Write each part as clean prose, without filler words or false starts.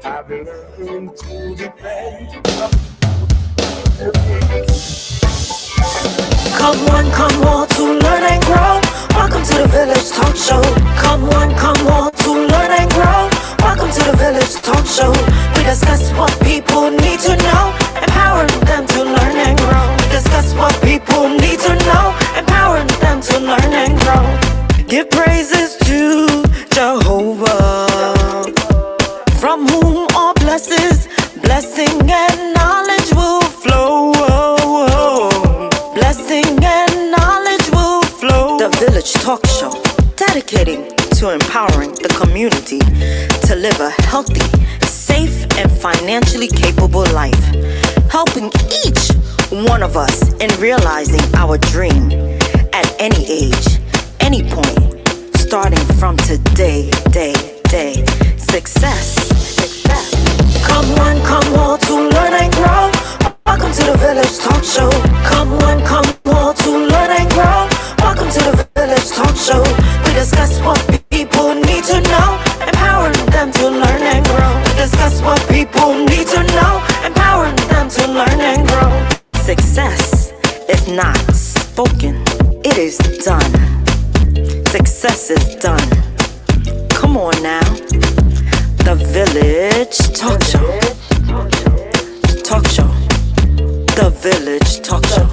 I've learned to depend. Come one, come all to learn and grow. Welcome to the Village Talk Show. Come one, come all to learn and grow. Welcome to the Village Talk Show. We discuss what people need to know, empowering them to learn and grow. We discuss what people need to know, empowering them to learn and grow. Give praises to Jehovah, from whom all blessings, blessing and knowledge will flow. Blessing and knowledge will flow. The Village Talk Show, dedicating to empowering the community to live a healthy, safe, and financially capable life, helping each one of us in realizing our dream at any age, any point, starting from today, day. Success. Come one, come all to learn and grow. Welcome to the Village Talk Show. Come one, come all to learn and grow. Welcome to the Village Talk Show. We discuss what people need to know, empowering them to learn and grow. We discuss what people need to know, empowering them to learn and grow. Success is not spoken, it is done. Success is done. Come on now. The Village Talk Show. Talk Show. The Village Talk Show.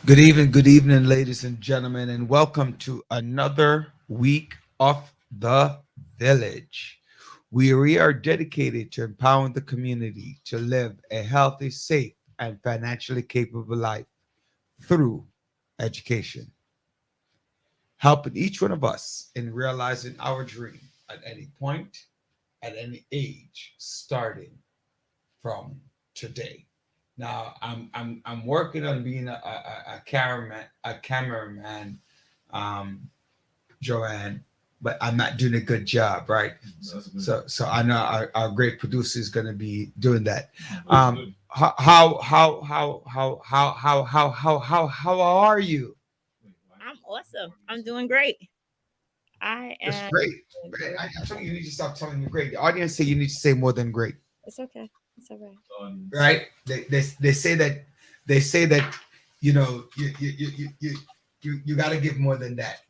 Good evening, ladies and gentlemen, and welcome to another week of The Village. We are dedicated to empowering the community to live a healthy, safe, and financially capable life through education, helping each one of us in realizing our dream at any point, at any age, starting from today. Now I'm working on being a cameraman, Joanne, but I'm not doing a good job, right? So I know our great producer is going to be doing that. How are you? I'm awesome. I'm doing great. I am. That's great. I told you, you need to stop telling me great. The audience say you need to say more than great. It's okay. It's all right. Right? They say that you know you got to give more than that.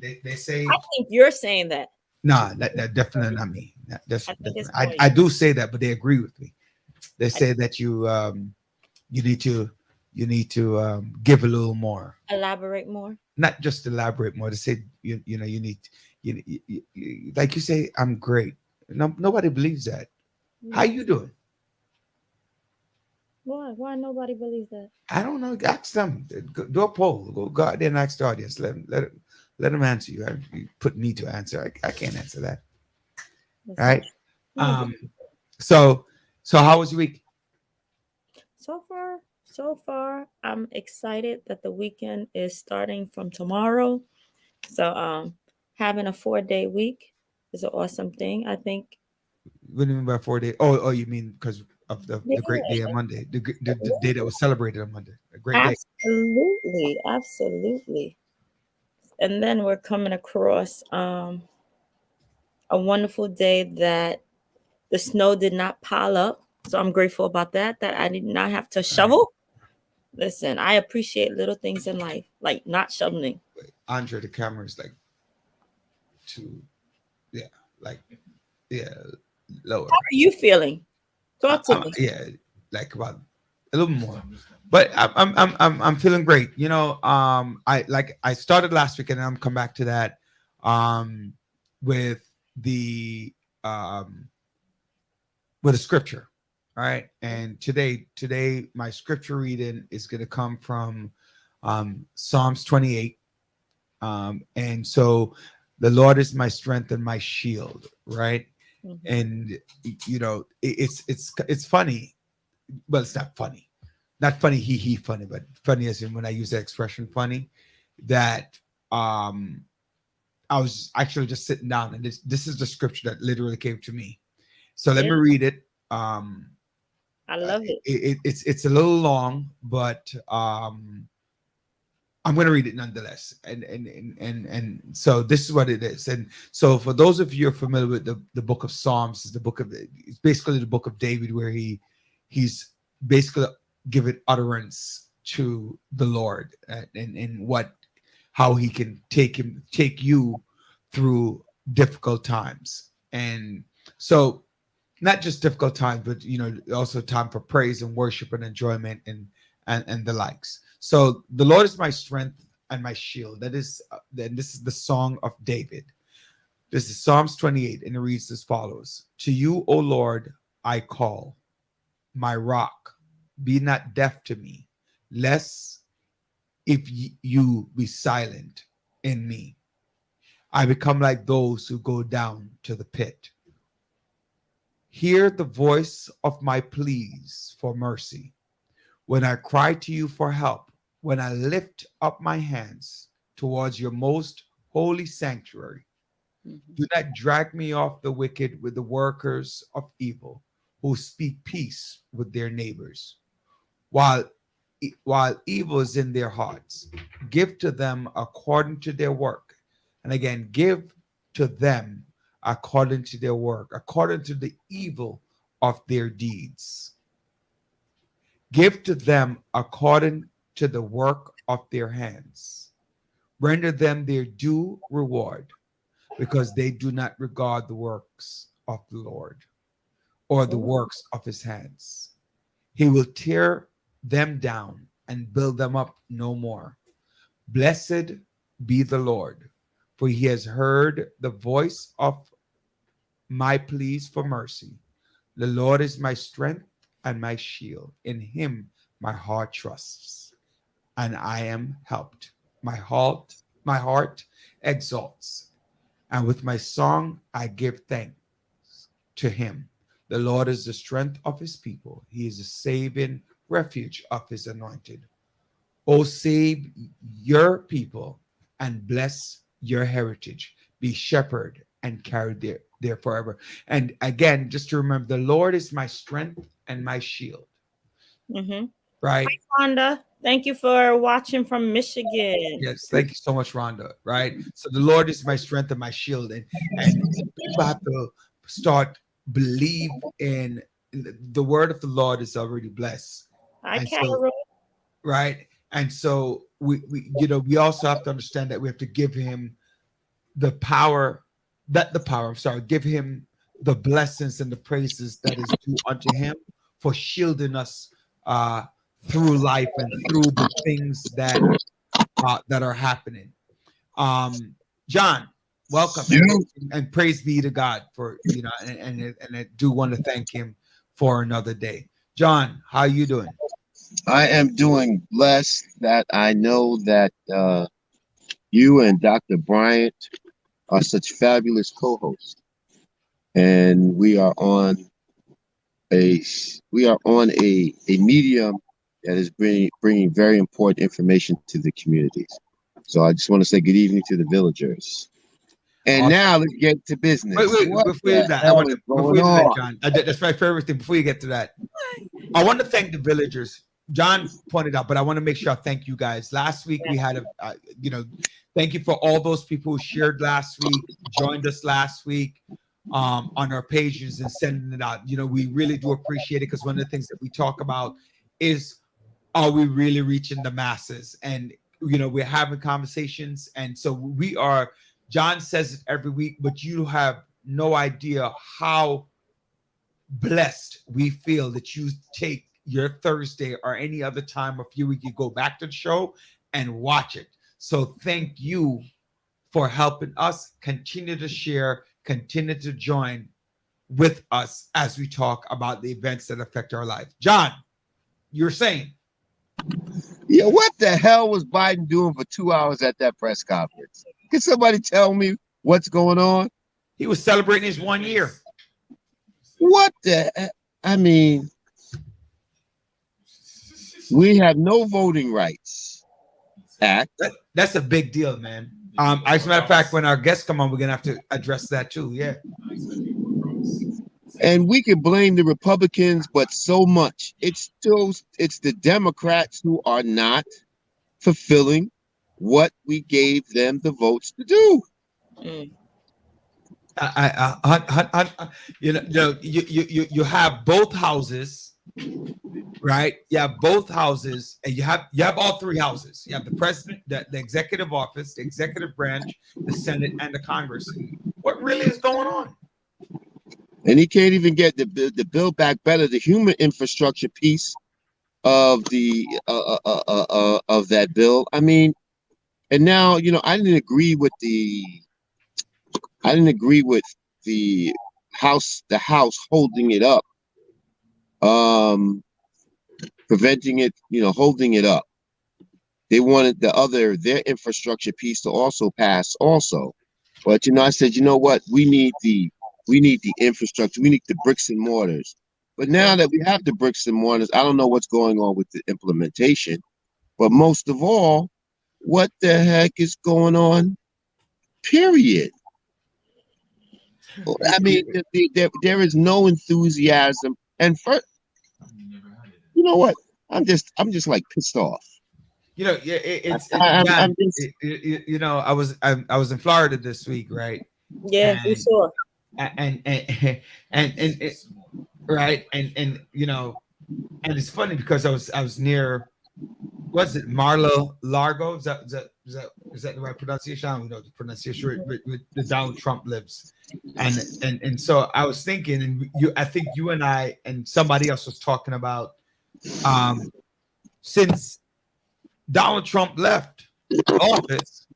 They say. I think you're saying that. No, that definitely not me. I do say that, but they agree with me. They say that you need to give a little more. Elaborate more. Not just elaborate more. To say you need like you say I'm great. No, nobody believes that. How you doing? Why nobody believes that? I don't know. Ask them. Do a poll. Go out there and ask the audience. Let them answer you. You put me to answer. I can't answer that. Right. So how was your week? So far, I'm excited that the weekend is starting from tomorrow. So having a 4-day week is an awesome thing. I think. What do you mean by 4 days? Oh, you mean because of the great day on Monday, the day that was celebrated on Monday, a great day. Absolutely. And then we're coming across a wonderful day that the snow did not pile up. So I'm grateful about that I did not have to shovel. Listen, I appreciate little things in life, like not shoveling. Andre, the camera is lower. How are you feeling? Talk to me. Yeah, like about a little more. But I'm feeling great. You know, I started last week and I'm come back to that with the scripture. All right. And today my scripture reading is going to come from Psalms 28. And so the Lord is my strength and my shield, right? Mm-hmm. And you know, it's funny. well, it's not funny. Not funny, he funny, but funny as in when I use that expression funny, that I was actually just sitting down, and this is the scripture that literally came to me. So let me read it. I love it. It's a little long, but I'm going to read it nonetheless. And so this is what it is. And so for those of you who are familiar with the book of Psalms, it's basically the book of David, where he's basically given utterance to the Lord and how he can take you through difficult times. And so not just difficult times, but also time for praise and worship and enjoyment and the likes. So the Lord is my strength and my shield. This is the song of David. This is Psalms 28, and it reads as follows: To you, O Lord, I call, my rock, be not deaf to me, lest if you be silent in me, I become like those who go down to the pit. Hear the voice of my pleas for mercy. When I cry to you for help, when I lift up my hands towards your most holy sanctuary, do not drag me off the wicked with the workers of evil, who speak peace with their neighbors, while evil is in their hearts. Give to them according to their work. And again, give to them according to their work, according to the evil of their deeds. Give to them according to the work of their hands. Render them their due reward, because they do not regard the works of the Lord or the works of his hands. He will tear them down and build them up no more. Blessed be the Lord, for he has heard the voice of my pleas for mercy. The Lord is my strength and my shield. In him my heart trusts, and I am helped. My heart exalts, and with my song I give thanks to him. The Lord is the strength of his people. He is a saving refuge of his anointed. Oh, save your people and bless your heritage. Be shepherd and carry there forever. And again, just to remember, the Lord is my strength and my shield. Mm-hmm. Right? Hi, Rhonda. Thank you for watching from Michigan. Yes, thank you so much, Rhonda. Right? So the Lord is my strength and my shield. And people have to start believe in the word of the Lord is already blessed. Hi, And Carol. so, right? And so we we also have to understand that we have to give him give him the blessings and the praises that is due unto him for shielding us through life and through the things that are happening. John, welcome, and praise be to God for and I do want to thank him for another day. John, how are you doing? I am doing blessed that I know that you and Dr. Bryant are such fabulous co-hosts, and we are on a medium that is bringing very important information to the communities. So I just want to say good evening to the villagers. And Awesome. now let's get to business. Wait, before you do that, John, that's my favorite thing. Before you get to that, I want to thank the villagers. John pointed out, but I want to make sure I thank you guys. Last week we had thank you for all those people who shared last week, joined us last week on our pages and sending it out. We really do appreciate it, because one of the things that we talk about is, are we really reaching the masses? And we're having conversations, and so we are. John says it every week, but you have no idea how blessed we feel that you take your Thursday or any other time of your week, you go back to the show and watch it. So thank you for helping us continue to share, continue to join with us as we talk about the events that affect our life. John, you're saying? Yeah, what the hell was Biden doing for 2 hours at that press conference? Can somebody tell me what's going on? He was celebrating his 1 year. What the? I mean, We have no voting rights act. That's a big deal, man. As a matter of fact, when our guests come on, we're gonna have to address that too. Yeah. And we can blame the Republicans, but so much. It's the Democrats who are not fulfilling what we gave them the votes to do. You have both houses, right? You have both houses, and you have all three houses. You have the president, the executive office, the executive branch, the Senate, and the Congress. What really is going on? And he can't even get the Build Back Better, the human infrastructure piece of the of that bill. I mean, and now I didn't agree with the House holding it up, preventing it, holding it up. They wanted their infrastructure piece to also pass also, but I said, you know what, we need the infrastructure. We need the bricks and mortars. But now that we have the bricks and mortars, I don't know what's going on with the implementation. But most of all, what the heck is going on? Period. I mean, there is no enthusiasm. And you know what? I'm just like pissed off. I was in Florida this week, right? Yeah, we saw. And right, and it's funny because I was near, was it Mar-a-Lago? Is that the right pronunciation? I don't know the pronunciation with the Donald Trump lives, and so I was thinking, and I think you and I and somebody else was talking about, since Donald Trump left office,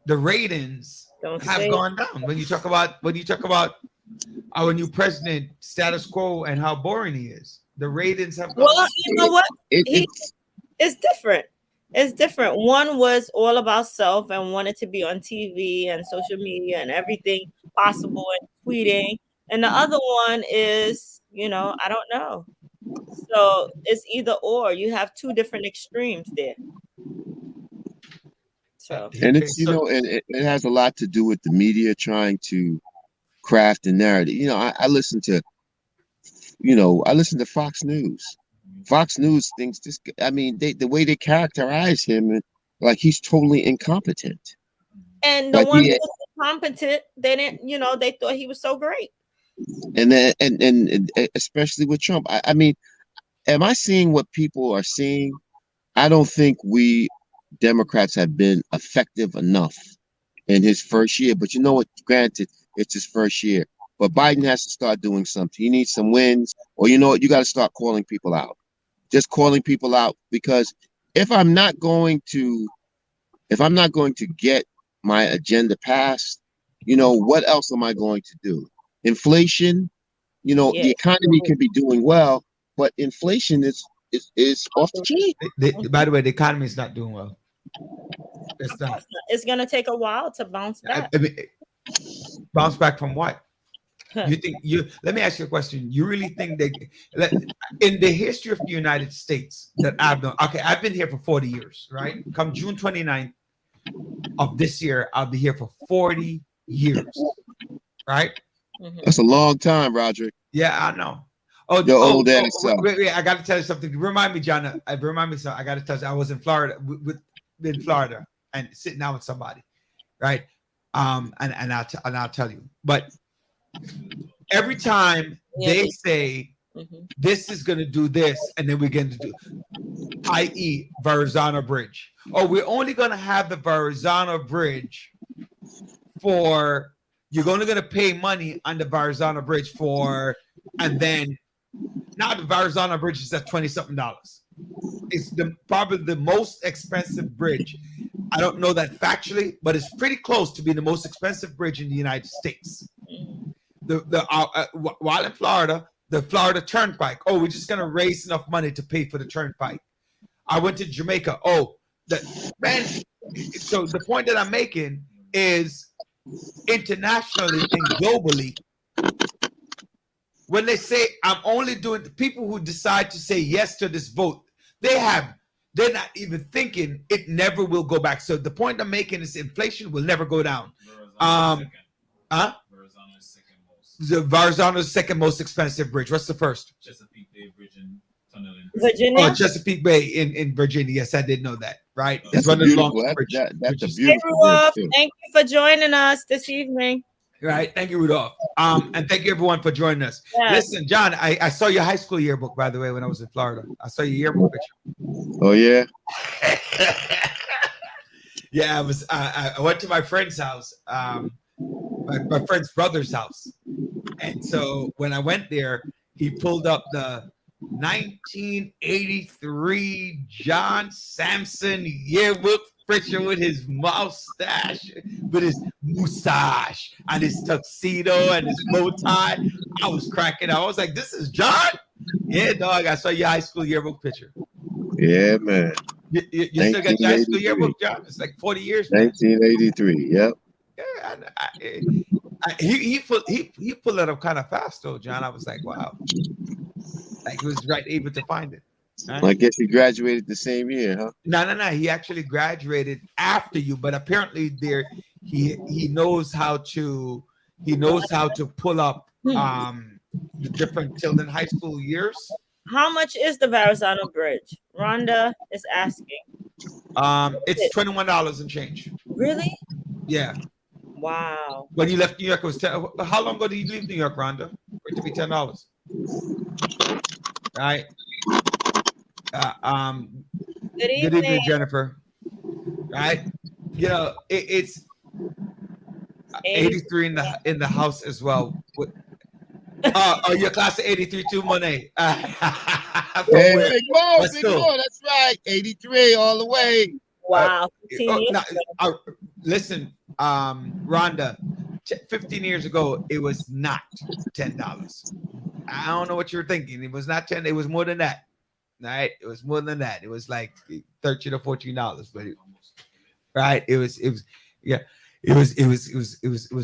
the ratings have gone down. When you talk about our new president, status quo, and how boring he is, the ratings have gone down. Well, you know what? It's different. It's different. One was all about self and wanted to be on TV and social media and everything possible and tweeting. And the other one is, I don't know. So it's either or. You have two different extremes there. So. And it's and it has a lot to do with the media trying to craft a narrative. I listen to Fox News. Fox News thinks this. I mean, the way they characterize him, like he's totally incompetent. And the one who was incompetent, they didn't. They thought he was so great. And then, and especially with Trump, I mean, am I seeing what people are seeing? I don't think we Democrats have been effective enough in his first year. But you know what? Granted, it's his first year. But Biden has to start doing something. He needs some wins, or you know what? You got to start calling people out. Just calling people out, because if I'm not going to get my agenda passed, what else am I going to do? Inflation, the economy can be doing well, but inflation is off the chain. By the way, the economy is not doing well. It's not. It's going to take a while to bounce back. I mean, bounce back from what? You think let me ask you a question. You really think that in the history of the United States that I've known, okay, I've been here for 40 years, right? Come June 29th of this year, I'll be here for 40 years, right? That's a long time, Roderick. Yeah, I know. Old daddy self. Wait, I got to tell you something. Remind me, John. Remind me something. I got to tell you. I was in Florida in Florida and sitting down with somebody, right? And I'll tell you. But every time they say this is going to do this, and then we're going to do, i.e., Verizon Bridge. Oh, we're only going to have the Verizon Bridge for. You're only going to pay money on the Verizon Bridge for, and then now the Verizon Bridge is at $20-something. It's probably the most expensive bridge. I don't know that factually, but it's pretty close to being the most expensive bridge in the United States. While in Florida, the Florida Turnpike. Oh, we're just going to raise enough money to pay for the Turnpike. I went to Jamaica. So the point that I'm making is internationally and globally, when they say I'm only doing the people who decide to say yes to this vote, they're not even thinking it never will go back. So the point I'm making is inflation will never go down. Verrazano's second most expensive bridge. What's the first? Chesapeake Bay Bridge in Tunnel in Virginia. Oh, Chesapeake Bay in Virginia. Yes, I did know that. Right. That's one a of the beautiful. longest That's a bridges. beautiful Hey, Rudolph, bridge too. thank you for joining us this evening. Right. Thank you, Rudolph. And thank you everyone for joining us. Yes. Listen, John, I saw your high school yearbook, by the way, when I was in Florida. I saw your yearbook picture. Oh yeah. Yeah, I went to my friend's house, my friend's brother's house. And so when I went there, he pulled up the 1983 John Sampson yearbook picture with his mustache, and his tuxedo and his bow tie. I was cracking up. I was like, "This is John." Yeah, dog. I saw your high school yearbook picture. Yeah, man. You still got your high school yearbook, John? It's like 40 years. Man. 1983. Yep. Yeah, he pulled it up kind of fast though, John. I was like, wow, like he was able to find it. Right? I guess he graduated the same year, huh? No. He actually graduated after you, but apparently he knows how to pull up the different Tilden high school years. How much is the Verrazano Bridge? Rhonda is asking. It's $21 and change. Really? Yeah. Wow. When you left New York, it was how long ago did you leave New York, Rhonda? For it to be $10. Right. Good Good evening, Jennifer. Right. You know, it's 83 in the house as well. Your class of 83 too, Monet. Hey, Big Mo, that's right. 83 all the way. Wow. 15 years ago. Listen, Rhonda, 15 years ago, it was not $10. I don't know what you were thinking. It was not 10. It was more than that. Right? It was more than that. It was like $13 or $14, but right. It was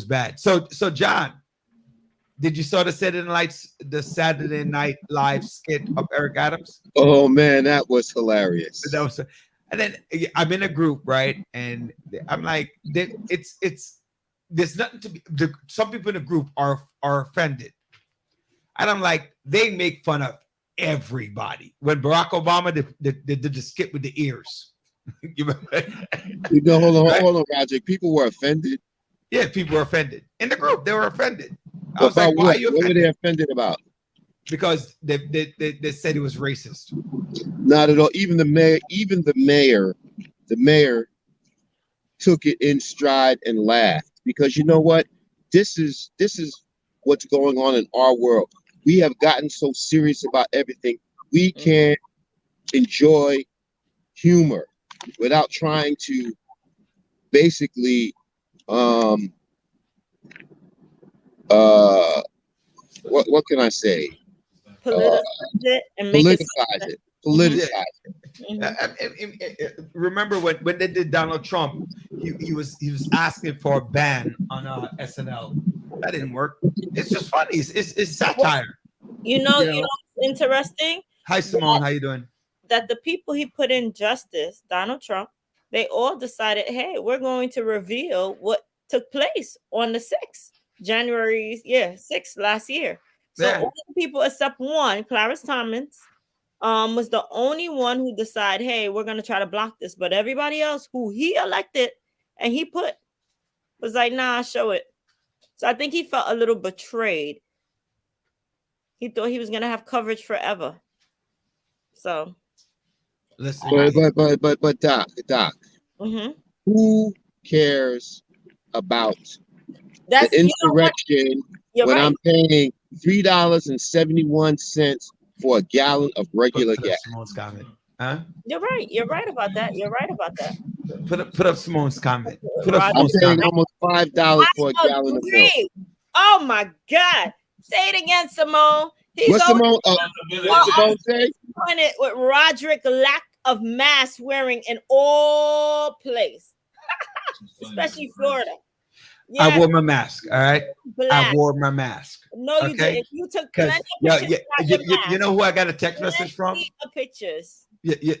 bad. So John, did you saw the Saturday Night Live skit of Eric Adams? Oh man, that was hilarious. And then I'm in a group, right? And I'm like, there's nothing to be. Some people in the group are offended, and I'm like, they make fun of everybody. When Barack Obama did the skit with the ears, you remember? Hold on, Roger. People were offended. Yeah, people were offended in the group. They were offended. I was about like, why what? are you offended? What were they offended about? Because they said it was racist. Not at all. Even the mayor took it in stride and laughed, because you know what? This is what's going on in our world. We have gotten so serious about everything. We can't enjoy humor without trying to basically what can I say? Politicize it and make Politicize it. Remember when they did Donald Trump, he was asking for a ban on SNL. That didn't work. It's just funny. It's satire. You know what's interesting? Hi Simone, how you doing? That the people he put in justice, Donald Trump, they all decided, hey, we're going to reveal what took place on the 6th, January 6th last year. So all the people except one, Clarence Thomas, was the only one who decided, hey, we're going to try to block this. But everybody else who he elected and he put was like, nah, show it. So I think he felt a little betrayed. He thought he was going to have coverage forever. So. Listen. But Doc, who cares about the insurrection when I'm paying $3.71 for a gallon of regular gas? Simone's comment. Huh? You're right. You're right about that. Put up Simone's comment. I'm paying almost $5 for a gallon of milk. Oh my God! Say it again, Simone. What's Simone? What Simone say? Doing it with Roderick lack of mask wearing in all place, especially Florida. Yeah, I wore my mask. All right. I black. wore my mask. No, you Okay. didn't. You took Because plenty of pictures without your you mask. know who I got a text message Let's from? see the pictures.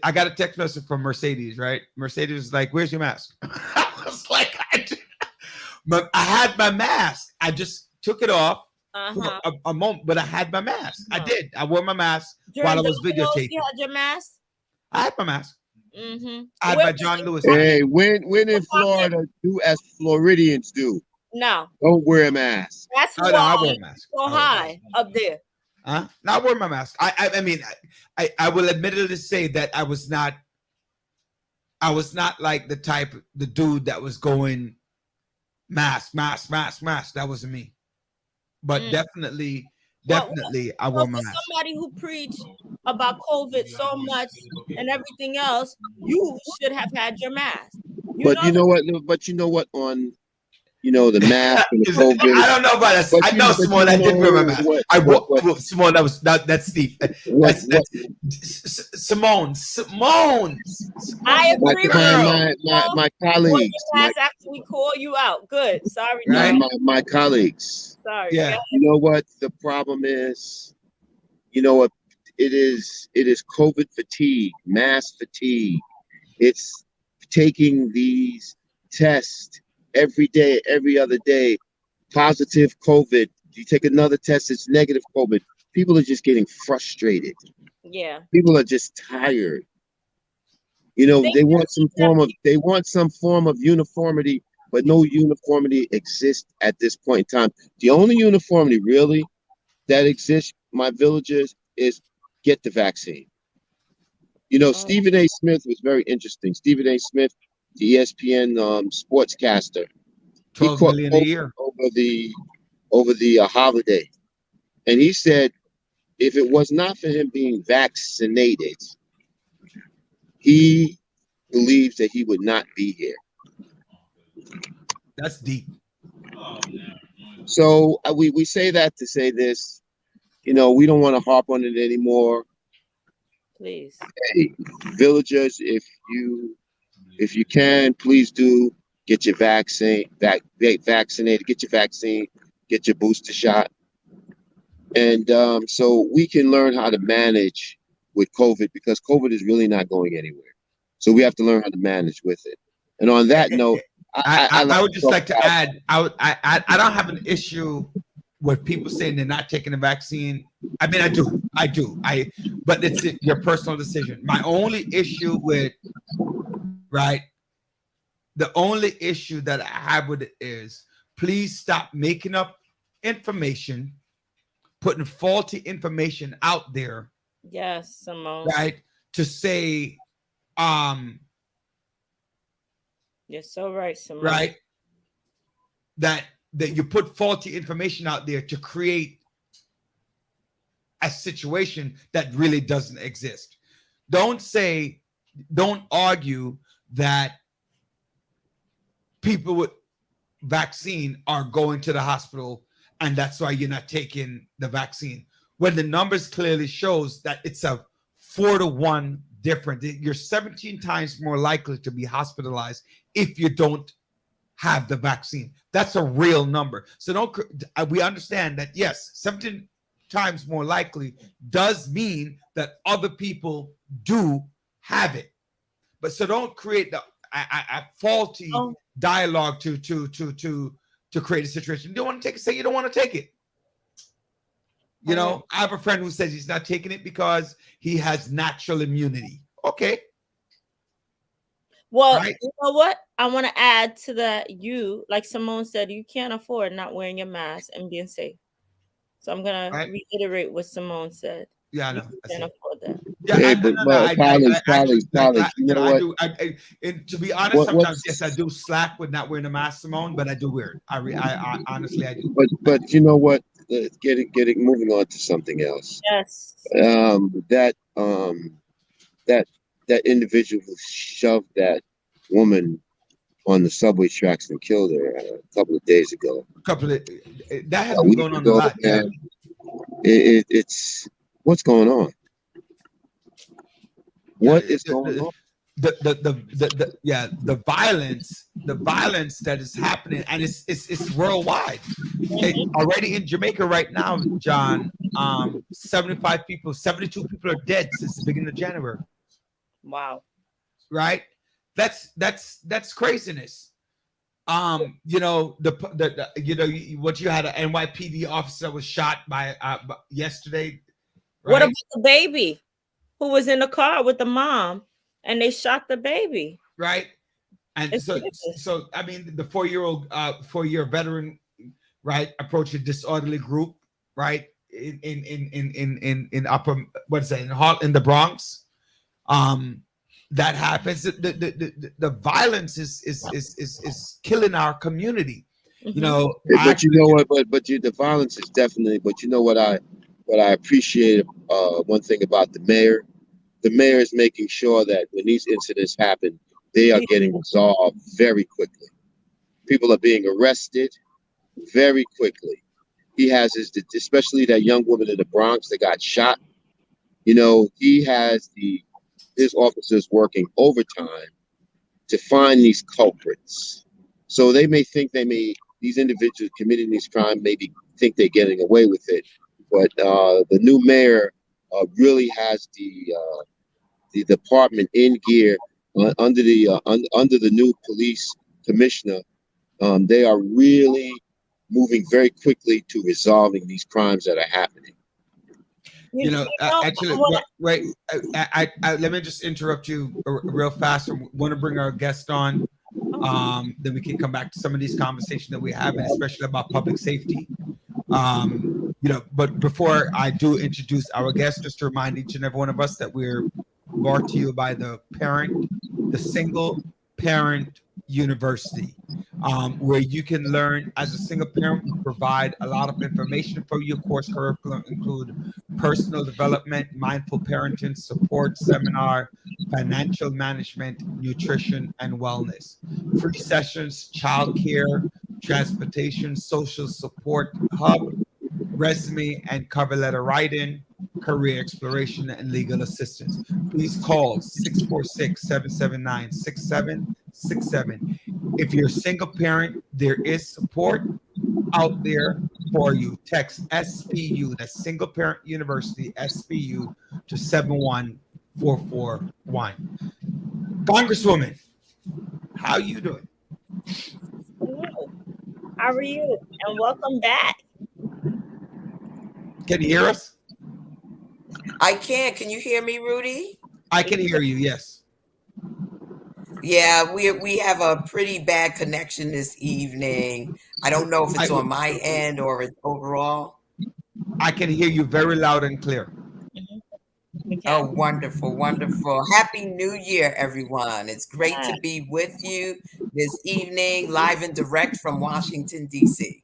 I got a text message from Mercedes, right? Mercedes was like, "Where's your mask?" I was like, I had my mask. I just took it off for a moment, but I had my mask. I did. I wore my mask while I was videotaping. You had your mask? I had my mask. Mm-hmm. I had my John Lewis. Hey, when in Florida, do as Floridians do. No. Don't wear a mask. That's why No, I wore a mask. so high up there. No, I wore my mask. I mean, I will admittedly say that I was not like the dude that was going mask. That wasn't me. But definitely, I wore my mask. Somebody who preached about COVID so much and everything else, you should have had your mask. You know what? On the mask and the COVID. I don't know about that. I know, Simone. I did wear my mask. Simone, that's Steve. Simone. I agree with my colleagues. Actually call you out. Good. Sorry. Right? My colleagues. Sorry. Yeah. You know what the problem is? You know what? It is COVID fatigue, mask fatigue. It's taking these tests every day, every other day, positive COVID. You take another test, it's negative COVID. People are just getting frustrated. Yeah. People are just tired. They want some form of uniformity, but no uniformity exists at this point in time. The only uniformity really that exists, my villagers, is get the vaccine. Stephen A. Smith was very interesting. Stephen A. Smith, the ESPN sportscaster, he caught $12 million a year over the holiday, and he said if it was not for him being vaccinated, he believes that he would not be here. That's deep. So we say that to say this. We don't want to harp on it anymore. Please, hey, villagers, if you can, please do get your vaccinated, get your vaccine, get your booster shot. And so we can learn how to manage with COVID, because COVID is really not going anywhere. So we have to learn how to manage with it. And on that note, I would just like to add, I don't have an issue with people saying they're not taking the vaccine. I mean, I do. But it's your personal decision. My only issue with, the only issue that I have with it is, please stop making up information, putting faulty information out there. Yes, Simone. Right? To say, you're so right, Simone. Right? That you put faulty information out there to create a situation that really doesn't exist. Don't argue that people with vaccine are going to the hospital and that's why you're not taking the vaccine, when the numbers clearly shows that it's a 4-to-1 difference. You're 17 times more likely to be hospitalized if you don't have the vaccine. That's a real number. So we understand that, yes, 17 times more likely does mean that other people do have it. But so don't create a faulty dialogue to create a situation. You don't want to take it, say you don't want to take it. I have a friend who says he's not taking it because he has natural immunity. Okay. Well, you know what? I want to add to that. Like Simone said, you can't afford not wearing your mask and being safe. So I'm going to reiterate what Simone said. Yeah, I know. You can't afford that. Yeah, colleagues, you know what? And to be honest, sometimes, yes, I do slack with not wearing a mask, Simone, but I do wear it. I honestly, I do. But you know what? Getting moving on to something else. Yes. That individual who shoved that woman on the subway tracks and killed her a couple of days ago. That has been going on a lot. Yeah. It's what's going on? What is going on? the violence that is happening, and it's worldwide. Already in Jamaica right now, John, 72 people are dead since the beginning of January. Wow. Right? That's craziness. You know, what you had an NYPD officer was shot by yesterday. Right? What about the baby who was in the car with the mom and they shot the baby? Right. And so I mean, the 4-year veteran, right, approached a disorderly group, right, in upper, what is that, in the Bronx. That happens. The violence is killing our community. You know, but you know what? But the violence is definitely. But you know what I appreciate. One thing about the mayor. The mayor is making sure that when these incidents happen, they are getting resolved very quickly. People are being arrested very quickly. He has especially that young woman in the Bronx that got shot. You know, he has his officers working overtime to find these culprits. So they may think these individuals committing these crimes maybe think they're getting away with it, but the new mayor really has the department in gear under the new police commissioner. They are really moving very quickly to resolving these crimes that are happening. You know, actually, right. Let me just interrupt you real fast. We want to bring our guest on. Then we can come back to some of these conversations that we have, and especially about public safety. You know, but before I do introduce our guest, just to remind each and every one of us that we're brought to you by the Single Parent University, where you can learn as a single parent. We provide a lot of information for you. Course curriculum include personal development, mindful parenting, support seminar, financial management, nutrition, and wellness. Free sessions, childcare, transportation, social support hub, resume and cover letter writing, career exploration, and legal assistance. Please call 646-779-6767. If you're a single parent, there is support out there for you. Text SPU, that's Single Parent University, SPU, to 71441. Congresswoman, how you doing? Hello. How are you? And welcome back. Can you hear us? I can. Can you hear me, Rudy? I can hear you, yes. Yeah, we have a pretty bad connection this evening. I don't know if it's on my end or it's overall. I can hear you very loud and clear. Oh, wonderful, wonderful. Happy New Year, everyone. It's great to be with you this evening, live and direct from Washington, D.C.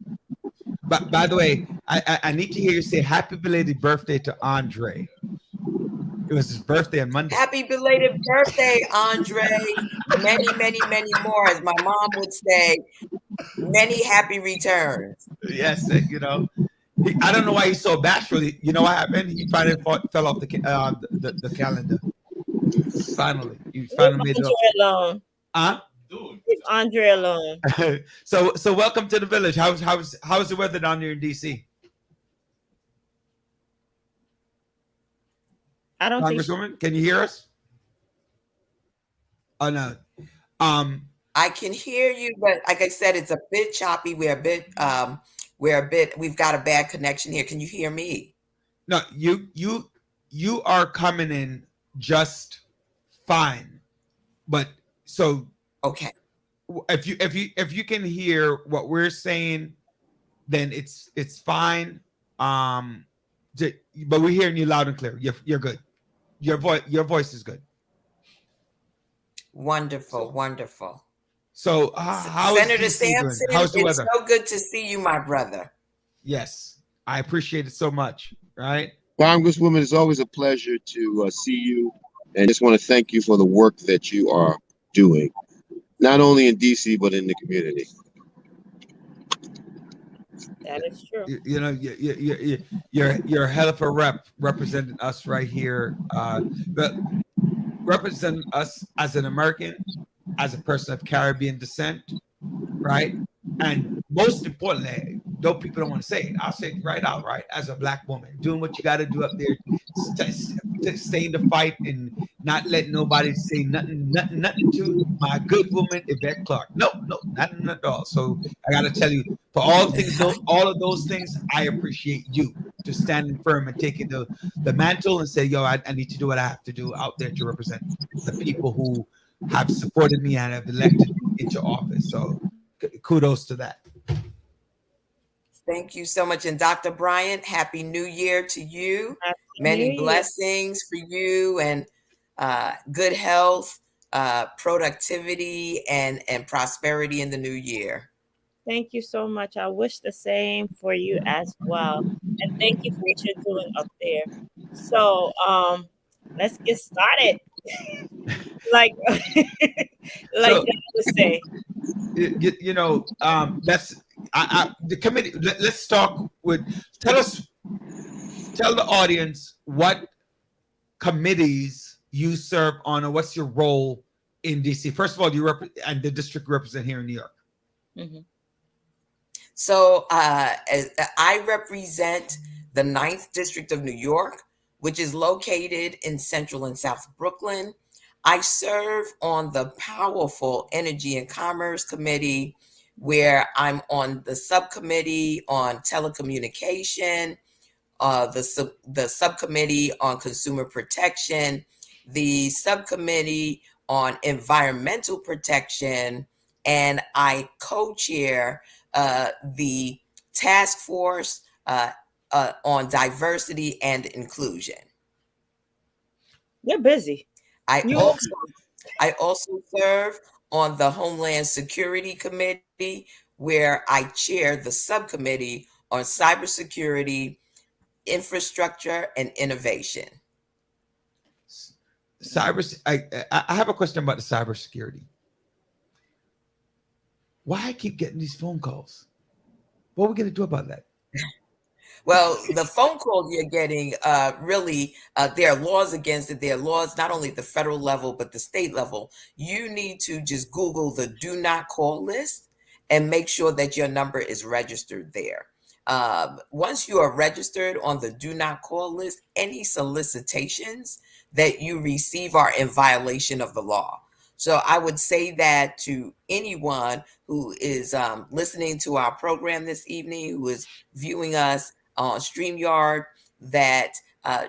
But by the way, I need to hear you say happy belated birthday to Andre. It was his birthday on Monday. Happy belated birthday, Andre. Many, many, many more. As my mom would say, many happy returns. Yes, you know. I don't know why he's so bashful. You know what happened? He finally fell off the calendar. Finally. He finally made it up. Alone. Huh? Leave Andre alone. So welcome to the village. How's the weather down here in DC? I don't think Congresswoman, can you hear us? Oh no. I can hear you, but like I said, it's a bit choppy. We've got a bad connection here. Can you hear me? No, you are coming in just fine. But so okay. If you can hear what we're saying, then it's fine. But we're hearing you loud and clear. You're good. Your voice is good. Wonderful, wonderful. So how Senator is DC Sampson, doing? How's the weather? It's so good to see you, my brother. Yes, I appreciate it so much. Right, Congresswoman, it's always a pleasure to see you, and just want to thank you for the work that you are doing, not only in DC but in the community. that is true. you know, you're a hell of a rep representing us right here. But represent us as an American, as a person of Caribbean descent, right? And most importantly, though people don't want to say it, I'll say it right out, right? As a Black woman, doing what you got to do up there, stay in the fight and not let nobody say nothing to my good woman Yvette Clarke. No, nothing at all. So I got to tell you, for all of those things, I appreciate you to standing firm and taking the mantle and say, yo, I need to do what I have to do out there to represent the people who have supported me and have elected me into office. So kudos to that. Thank you so much. And Dr. Bryant, Happy New Year to you. Happy Many New Year. blessings for you, and good health, productivity, and prosperity in the new year. Thank you so much. I wish the same for you as well. And thank you for what you're doing up there. So let's get started. like So- that would say. That's the committee. Let's talk with. Tell the audience what committees you serve on, or what's your role in DC. First of all, and the district represent here in New York. Mm-hmm. So I represent the 9th District of New York, which is located in Central and South Brooklyn. I serve on the powerful Energy and Commerce Committee, where I'm on the subcommittee on telecommunication, the subcommittee on consumer protection, the subcommittee on environmental protection, and I co-chair the task force on diversity and inclusion. You're busy. I also serve on the Homeland Security Committee, where I chair the subcommittee on cybersecurity, infrastructure, and innovation. I have a question about the cybersecurity. Why I keep getting these phone calls? What are we going to do about that? Well, the phone calls you're getting, really, there are laws against it. There are laws not only at the federal level, but the state level. You need to just Google the do not call list and make sure that your number is registered there. Once you are registered on the do not call list, any solicitations that you receive are in violation of the law. So I would say that to anyone who is listening to our program this evening, who is viewing us on StreamYard, that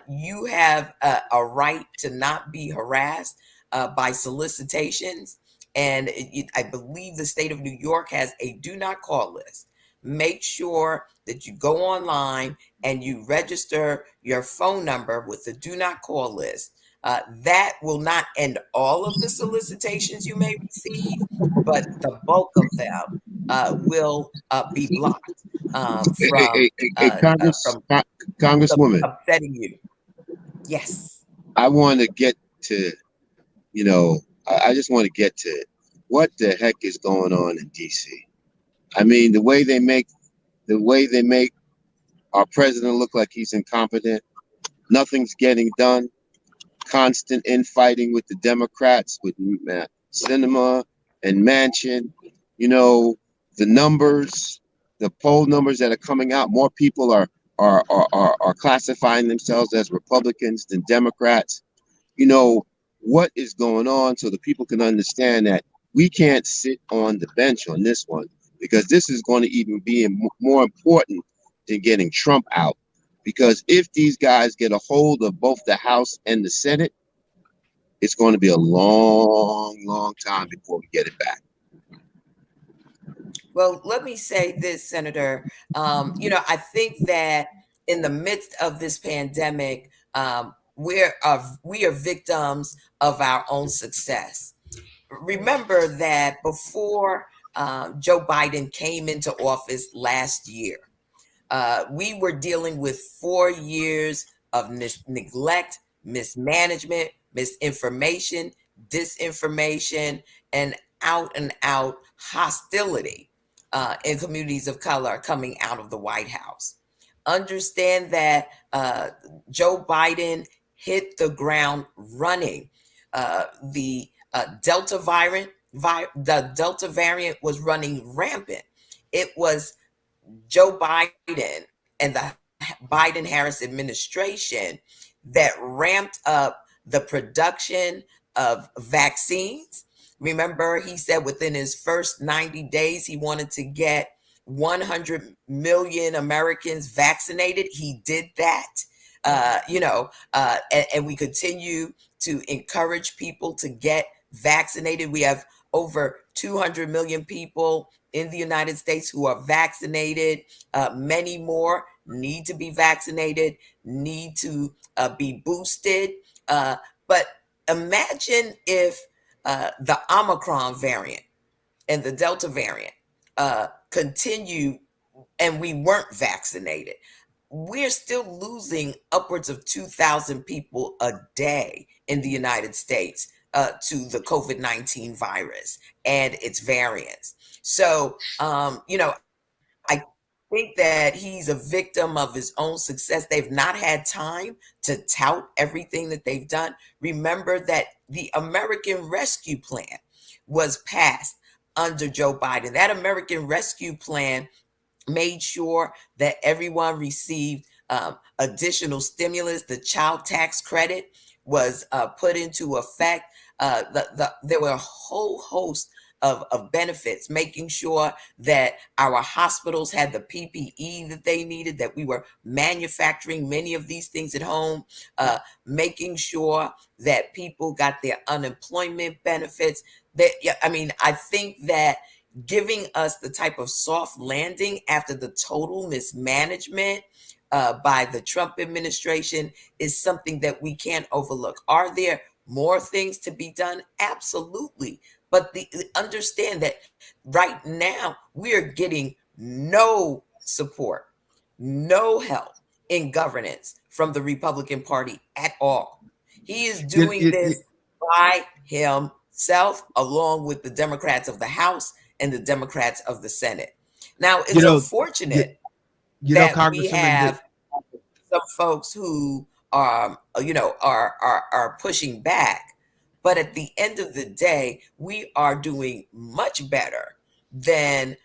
you have a right to not be harassed by solicitations. And I believe the state of New York has a do not call list. Make sure that you go online and you register your phone number with the do not call list. That will not end all of the solicitations you may receive, but the bulk of them will be blocked Congresswoman, upsetting you. Yes. I want to get to, I just want to get to what the heck is going on in DC. I mean, the way they make our president look like he's incompetent. Nothing's getting done. Constant infighting with the Democrats, with Sinema and Manchin. The numbers, the poll numbers that are coming out, more people are classifying themselves as Republicans than Democrats. What is going on, so the people can understand that we can't sit on the bench on this one, because this is going to even be more important than getting Trump out. Because if these guys get a hold of both the House and the Senate, it's going to be a long, long time before we get it back. Well, let me say this, Senator. I think that in the midst of this pandemic, we are victims of our own success. Remember that before Joe Biden came into office last year, we were dealing with 4 years of neglect, mismanagement, misinformation, disinformation, and out hostility in communities of color coming out of the White House. Understand that Joe Biden hit the ground running the Delta variant was running rampant. It was Joe Biden and the Biden-Harris administration that ramped up the production of vaccines. Remember, he said within his first 90 days, he wanted to get 100 million Americans vaccinated. He did that. And we continue to encourage people to get vaccinated. We have over 200 million people in the United States who are vaccinated. Many more need to be vaccinated, need to be boosted. But imagine if the Omicron variant and the Delta variant continue and we weren't vaccinated. We're still losing upwards of 2,000 people a day in the United States to the COVID-19 virus and its variants. So, I think that he's a victim of his own success. They've not had time to tout everything that they've done. Remember that the American Rescue Plan was passed under Joe Biden. That American Rescue Plan made sure that everyone received additional stimulus. The child tax credit was put into effect. There were a whole host of benefits, making sure that our hospitals had the PPE that they needed, that we were manufacturing many of these things at home, making sure that people got their unemployment benefits. I think that giving us the type of soft landing after the total mismanagement by the Trump administration is something that we can't overlook. Are there more things to be done? Absolutely. But understand that right now we are getting no support, no help in governance from the Republican Party at all. He is doing this by himself, along with the Democrats of the House and the Democrats of the Senate. Now, it's unfortunate that we have some folks who are pushing back. But at the end of the day, we are doing much better than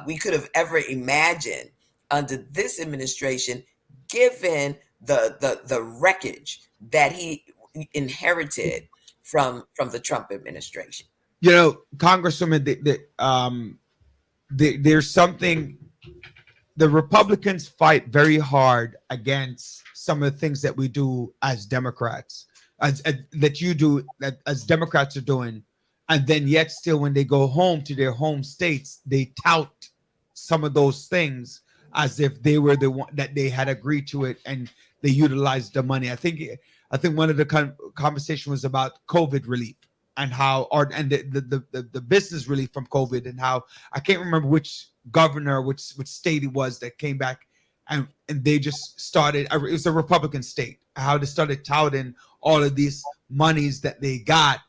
we could have ever imagined under this administration, given the wreckage that he inherited from the Trump administration. Congresswoman, there's something. The Republicans fight very hard against some of the things that we do as Democrats, that you do, that as Democrats are doing, and then yet still when they go home to their home states, they tout some of those things as if they were the one that they had agreed to it and they utilized the money. I think one of the conversation was about COVID relief and how the business relief from COVID, and how I can't remember which governor, which state it was that came back and they just started. It was a Republican state, how they started touting all of these monies that they got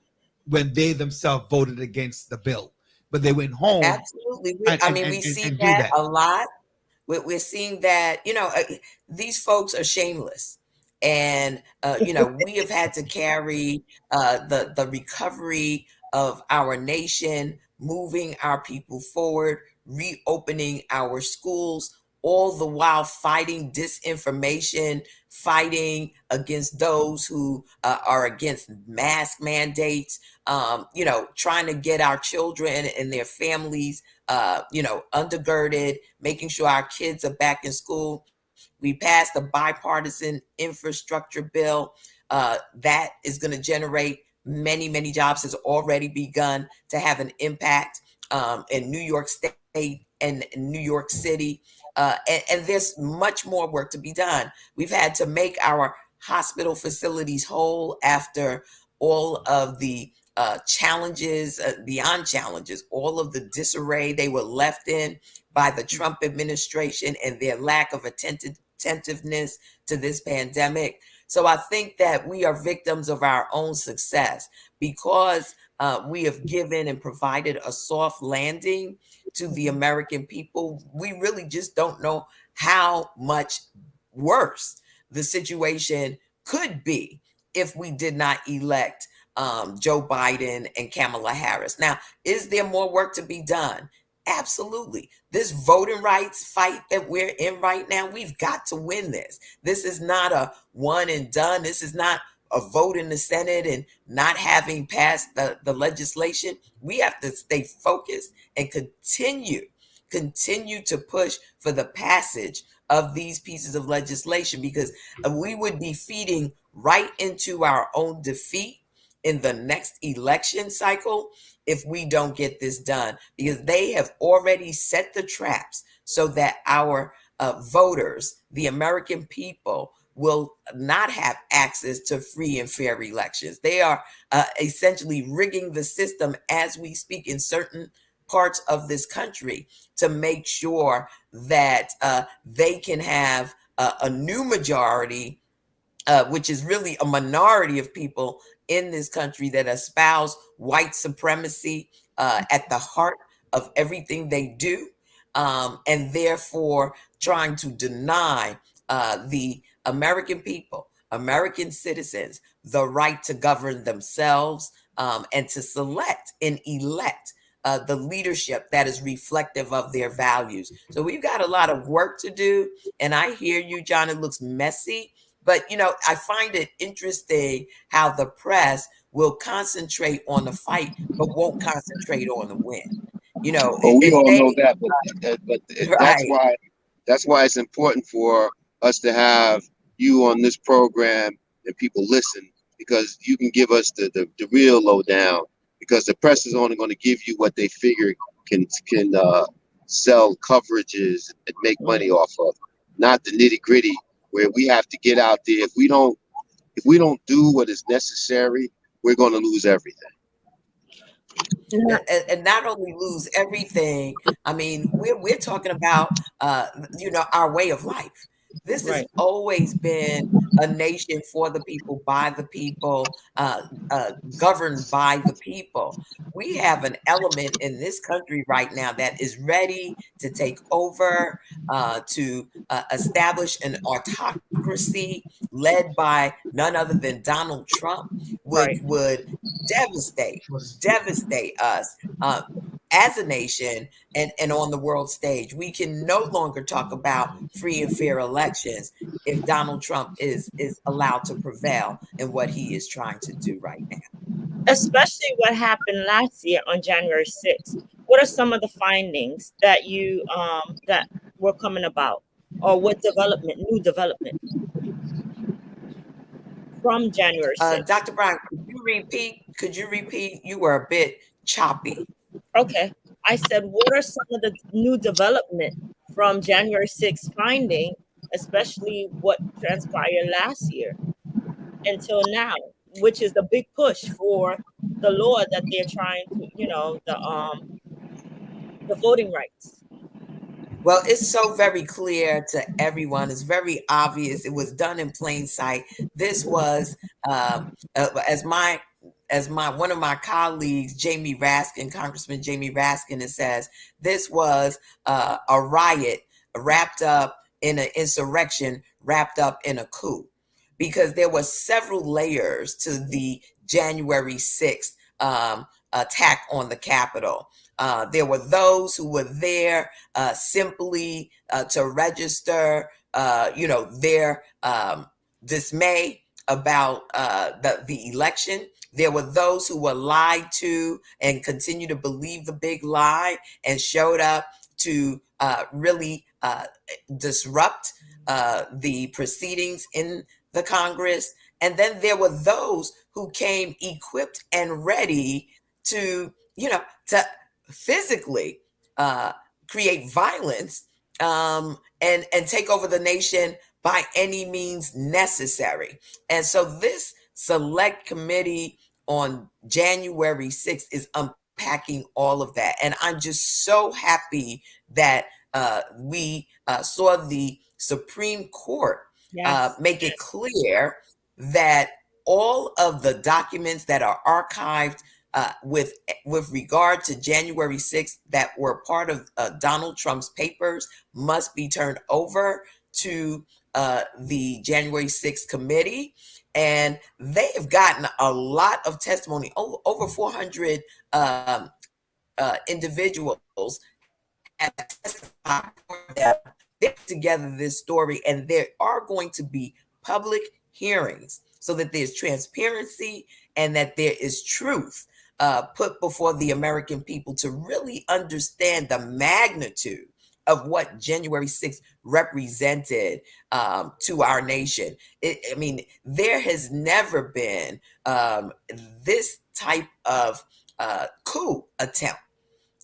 when they themselves voted against the bill, but they went home. Absolutely. We see that a lot. We're seeing that, these folks are shameless. And, we have had to carry the recovery of our nation, moving our people forward, reopening our schools, all the while fighting disinformation, fighting against those who are against mask mandates, trying to get our children and their families, undergirded, making sure our kids are back in school. We passed a bipartisan infrastructure bill that is going to generate many, many jobs, has already begun to have an impact in New York State and New York City. And there's much more work to be done. We've had to make our hospital facilities whole after all of the challenges, beyond challenges, all of the disarray they were left in by the Trump administration and their lack of attentiveness to this pandemic. So I think that we are victims of our own success because we have given and provided a soft landing to the American people. We really just don't know how much worse the situation could be if we did not elect Joe Biden and Kamala Harris. Now, is there more work to be done? Absolutely. This voting rights fight that we're in right now, we've got to win this. This is not a one and done. This is not a vote in the Senate and not having passed the legislation. We have to stay focused and continue to push for the passage of these pieces of legislation, because we would be feeding right into our own defeat in the next election cycle if we don't get this done, because they have already set the traps so that our voters, the American people, will not have access to free and fair elections. They are essentially rigging the system as we speak in certain parts of this country to make sure that they can have a new majority, which is really a minority of people in this country that espouse white supremacy at the heart of everything they do, and therefore trying to deny the American people, American citizens, the right to govern themselves, and to select and elect the leadership that is reflective of their values. So we've got a lot of work to do. And I hear you, John, it looks messy. But, I find it interesting how the press will concentrate on the fight, but won't concentrate on the win. Well, we if all they, know that, but that's right, why it's important for us to have you on this program and people listen, because you can give us the real lowdown, because the press is only going to give you what they figure can sell coverages and make money off of, not the nitty gritty, where we have to get out there. If we don't do what is necessary, we're going to lose everything. and not only lose everything, I mean, we're talking about our way of life. This has Right. always been a nation for the people, by the people, governed by the people. We have an element in this country right now that is ready to take over, to establish an autocracy led by none other than Donald Trump, which Right. would devastate us as a nation and on the world stage. We can no longer talk about free and fair elections if Donald Trump is allowed to prevail in what he is trying to do right now. Especially what happened last year on January 6th. What are some of the findings that you that were coming about, or what new development from January 6th? Dr. Brown, could you repeat? You were a bit choppy. Okay. I said, what are some of the new development from January 6th finding, especially what transpired last year until now, which is the big push for the law that they're trying to, the voting rights. Well, it's so very clear to everyone. It's very obvious. It was done in plain sight. This was, as one of my colleagues, Jamie Raskin, Congressman Jamie Raskin, says, this was a riot wrapped up in an insurrection, wrapped up in a coup, because there were several layers to the January 6th attack on the Capitol. There were those who were there simply to register, their dismay about the election. There were those who were lied to and continue to believe the big lie and showed up to really disrupt the proceedings in the Congress. And then there were those who came equipped and ready to physically create violence and take over the nation by any means necessary. And so this select committee on January 6th is unpacking all of that. And I'm just so happy that we saw the Supreme Court make it clear that all of the documents that are archived with regard to January 6th that were part of Donald Trump's papers must be turned over to the January 6th committee, and they have gotten a lot of testimony. Over 400 individuals have testified for them. They put together this story, and there are going to be public hearings so that there's transparency and that there is truth put before the American people to really understand the magnitude of what January 6th represented to our nation. I mean, there has never been this type of coup attempt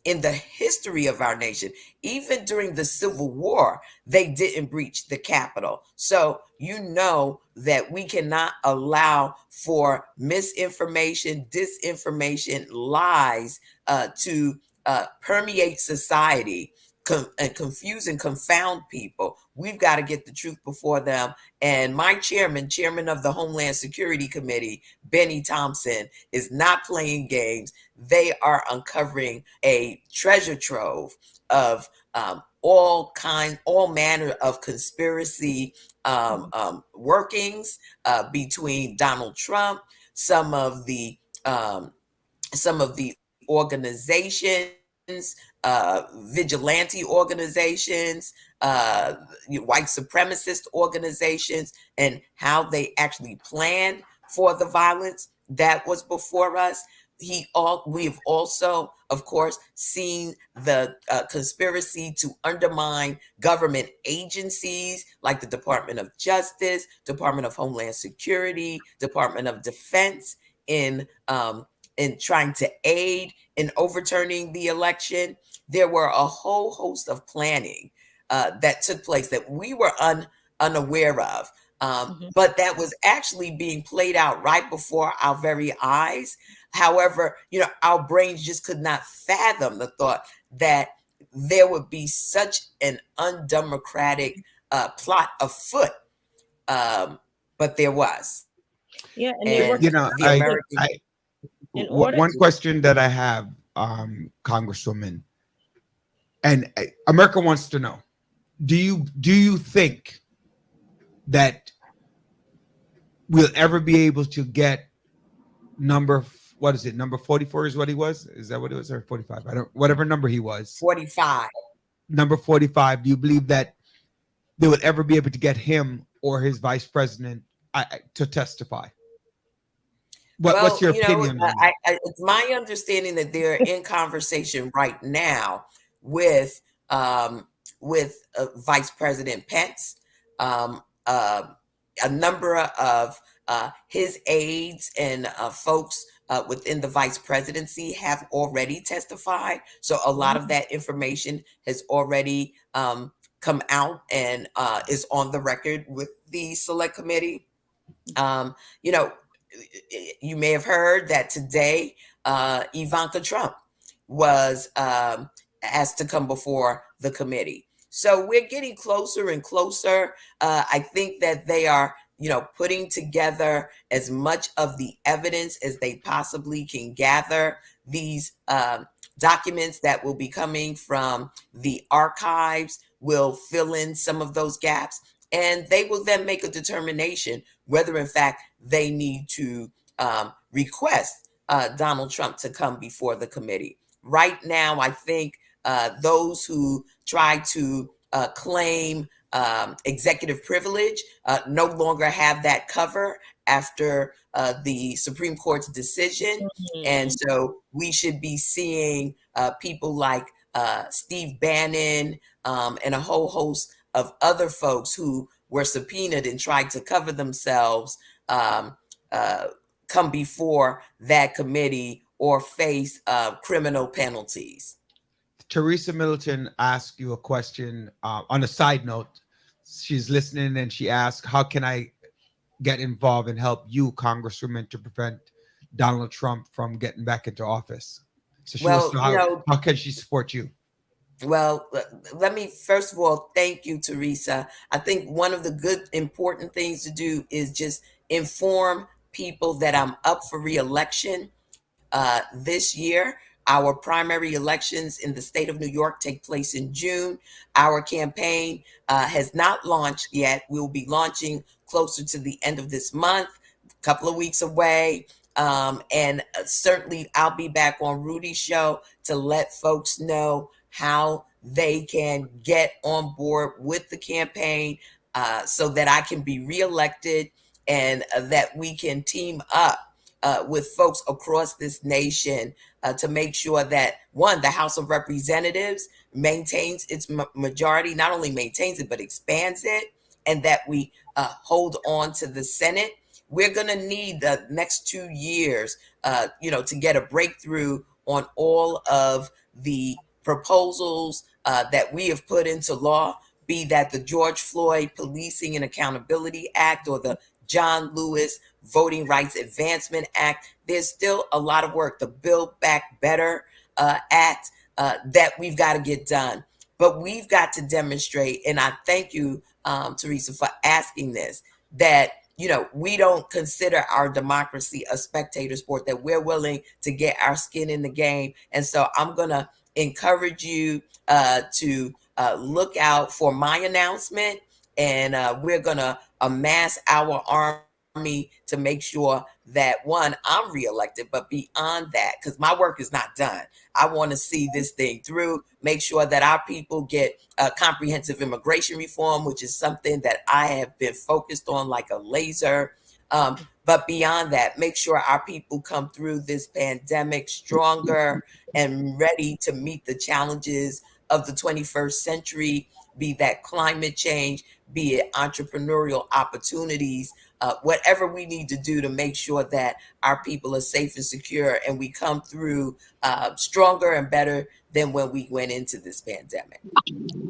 in the history of our nation. Even during the Civil War, they didn't breach the Capitol. So you know that we cannot allow for misinformation, disinformation, lies to permeate society and confuse and confound people. We've got to get the truth before them. And my chairman of the Homeland Security Committee, Benny Thompson, is not playing games. They are uncovering a treasure trove of all manner of conspiracy workings between Donald Trump, some of the organizations, vigilante organizations, white supremacist organizations, and how they actually planned for the violence that was before us. We've also, of course, seen the conspiracy to undermine government agencies like the Department of Justice, Department of Homeland Security, Department of Defense in trying to aid in overturning the election. There were a whole host of planning that took place that we were unaware of. But that was actually being played out right before our very eyes. However, our brains just could not fathom the thought that there would be such an undemocratic plot afoot. But there was. Yeah, and they worked. One question that I have, Congresswoman, and America wants to know: do you think that we'll ever be able to get number 44 is what he was? Is that what it was, or 45? Whatever number he was. 45. Number 45. Do you believe that they would ever be able to get him or his vice president to testify? What's your opinion on that? It's my understanding that they're in conversation right now with Vice President Pence. A number of his aides and folks within the vice presidency have already testified. So a lot of that information has already come out and is on the record with the select committee. You may have heard that today Ivanka Trump was asked to come before the committee. So we're getting closer and closer. I think that they are, putting together as much of the evidence as they possibly can gather. These documents that will be coming from the archives will fill in some of those gaps, and they will then make a determination whether, in fact, they need to request Donald Trump to come before the committee. Right now, I think those who try to claim executive privilege no longer have that cover after the Supreme Court's decision. And so we should be seeing people like Steve Bannon and a whole host of other folks who were subpoenaed and tried to cover themselves come before that committee or face criminal penalties. Teresa Middleton asked you a question on a side note. She's listening and she asked, how can I get involved and help you, Congresswoman, to prevent Donald Trump from getting back into office? So she wants to know how can she support you? Well, let me first of all thank you, Teresa. I think one of the good, important things to do is just inform people that I'm up for re-election this year. Our primary elections in the state of New York take place in June. Our campaign has not launched yet. We will be launching closer to the end of this month, a couple of weeks away. And certainly I'll be back on Rudy's show to let folks know how they can get on board with the campaign so that I can be reelected and that we can team up with folks across this nation to make sure that, one, the House of Representatives maintains its majority, not only maintains it, but expands it, and that we hold on to the Senate. We're going to need the next 2 years, to get a breakthrough on all of the proposals that we have put into law, be that the George Floyd Policing and Accountability Act or the John Lewis Voting Rights Advancement Act. There's still a lot of work. The Build Back Better Act that we've got to get done. But we've got to demonstrate, and I thank you, Teresa, for asking this, that we don't consider our democracy a spectator sport, that we're willing to get our skin in the game. And so I'm going to encourage you to look out for my announcement, and we're going to amass our army to make sure that, one, I'm reelected, but beyond that, because my work is not done. I want to see this thing through, make sure that our people get comprehensive immigration reform, which is something that I have been focused on like a laser. But beyond that, make sure our people come through this pandemic stronger and ready to meet the challenges of the 21st century, be that climate change, be it entrepreneurial opportunities, whatever we need to do to make sure that our people are safe and secure, and we come through stronger and better than when we went into this pandemic.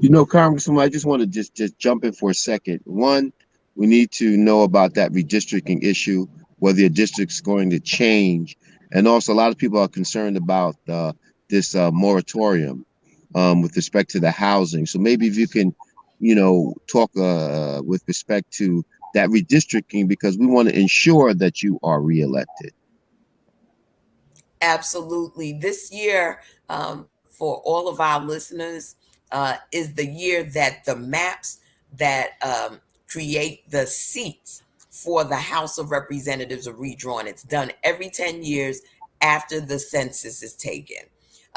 Congresswoman, I just want to just jump in for a second. One, we need to know about that redistricting issue, whether your district's going to change. And also, a lot of people are concerned about this moratorium with respect to the housing. So maybe if you can, talk with respect to that redistricting, because we want to ensure that you are reelected. Absolutely. This year, for all of our listeners, is the year that the maps that create the seats for the House of Representatives are redrawn. It's done every 10 years after the census is taken.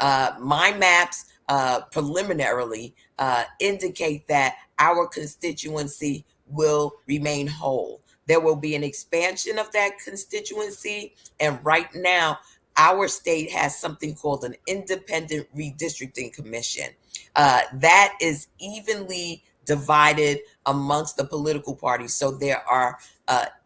My maps preliminarily indicate that our constituency will remain whole. There will be an expansion of that constituency, and right now, our state has something called an independent redistricting commission. That is evenly divided amongst the political parties. So there are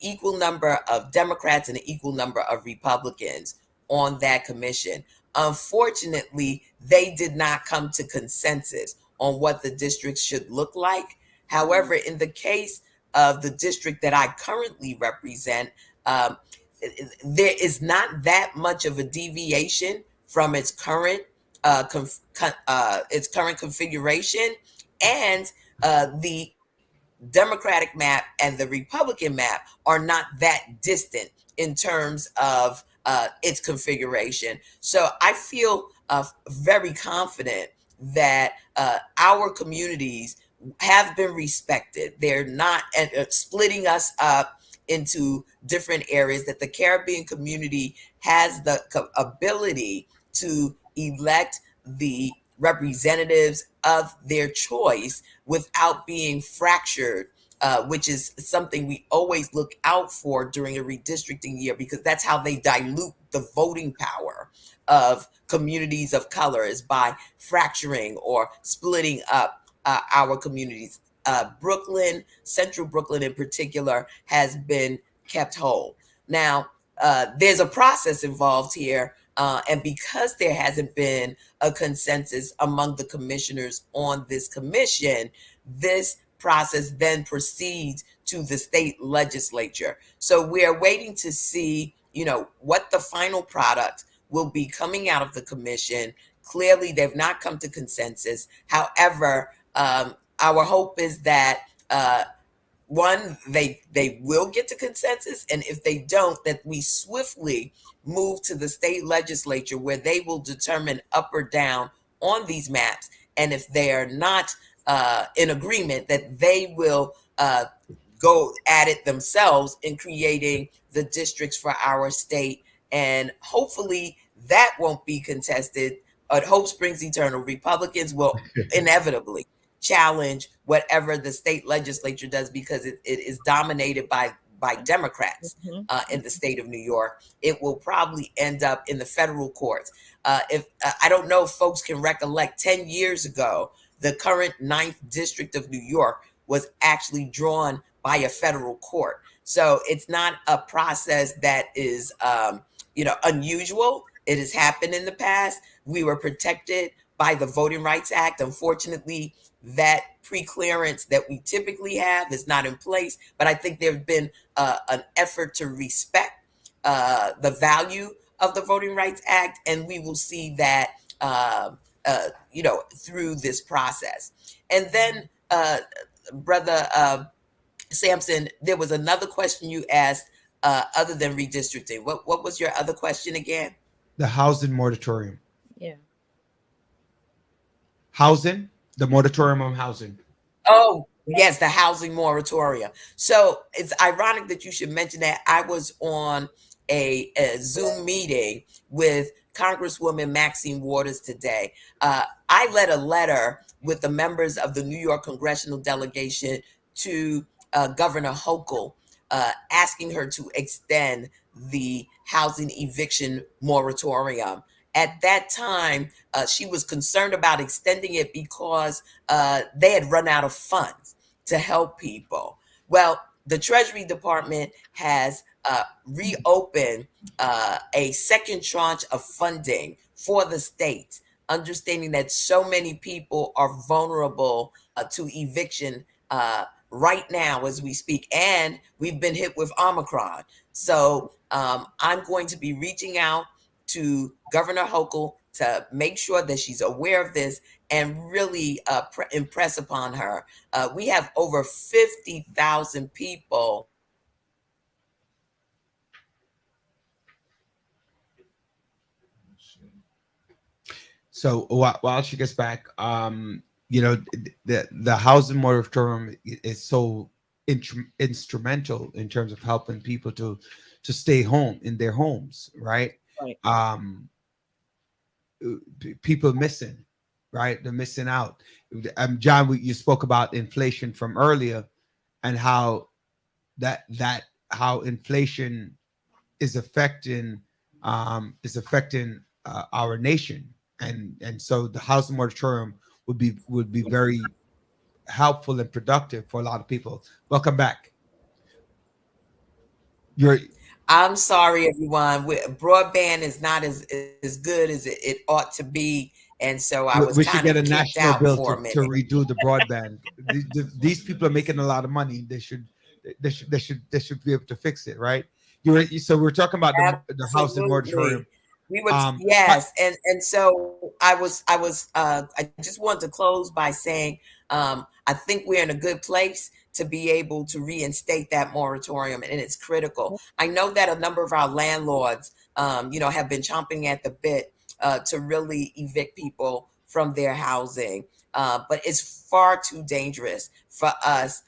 equal number of Democrats and an equal number of Republicans on that commission. Unfortunately, they did not come to consensus on what the districts should look like. However, in the case of the district that I currently represent, there is not that much of a deviation from its current configuration, and the Democratic map and the Republican map are not that distant in terms of its configuration. So I feel very confident that our communities have been respected. They're not splitting us up into different areas, that the Caribbean community has the ability to elect the representatives of their choice without being fractured, which is something we always look out for during a redistricting year, because that's how they dilute the voting power of communities of color, is by fracturing or splitting up our communities. Brooklyn, Central Brooklyn in particular, has been kept whole. Now, there's a process involved here, and because there hasn't been a consensus among the commissioners on this commission, this process then proceeds to the state legislature. So we're waiting to see, what the final product will be coming out of the commission. Clearly, they've not come to consensus. However, our hope is that one, they will get to consensus, and if they don't, that we swiftly move to the state legislature where they will determine up or down on these maps. And if they are not in agreement, that they will go at it themselves in creating the districts for our state. And hopefully that won't be contested. Hope springs eternal. Republicans will inevitably challenge whatever the state legislature does, because it is dominated by Democrats in the state of New York. It will probably end up in the federal courts. If I don't know if folks can recollect, 10 years ago, the current 9th District of New York was actually drawn by a federal court. So it's not a process that is, unusual. It has happened in the past. We were protected by the Voting Rights Act. Unfortunately, that pre-clearance that we typically have is not in place. But I think there's been an effort to respect the value of the Voting Rights Act, and we will see that through this process. And then, Brother Sampson, there was another question you asked other than redistricting. What was your other question again? The housing moratorium. Yeah. Housing, the moratorium on housing. Oh, yes, the housing moratorium. So it's ironic that you should mention that. I was on a Zoom meeting with Congresswoman Maxine Waters today. I led a letter with the members of the New York congressional delegation to Governor Hochul, asking her to extend the housing eviction moratorium. At that time, she was concerned about extending it because they had run out of funds to help people. Well, the Treasury Department has reopened a second tranche of funding for the states, understanding that so many people are vulnerable to eviction right now as we speak, and we've been hit with Omicron. So I'm going to be reaching out to Governor Hochul to make sure that she's aware of this and really impress upon her. We have over 50,000 people. So while she gets back, the housing moratorium is so instrumental in terms of helping people to stay home in their homes, right? Right. People missing, right? They're missing out. John, you spoke about inflation from earlier, and how how inflation is affecting our nation, and so the housing moratorium would be very helpful and productive for a lot of people. Welcome back. I'm sorry, everyone. Broadband is not as good as it ought to be, and so I was We should kind get of a kicked national out bill for a to minute. redo the broadband. These people are making a lot of money. They should be able to fix it, right? So we're talking about the housing moratorium. We were yes, and so I just wanted to close by saying I think we're in a good place to be able to reinstate that moratorium, and it's critical. I know that a number of our landlords, have been chomping at the bit to really evict people from their housing, but it's far too dangerous for us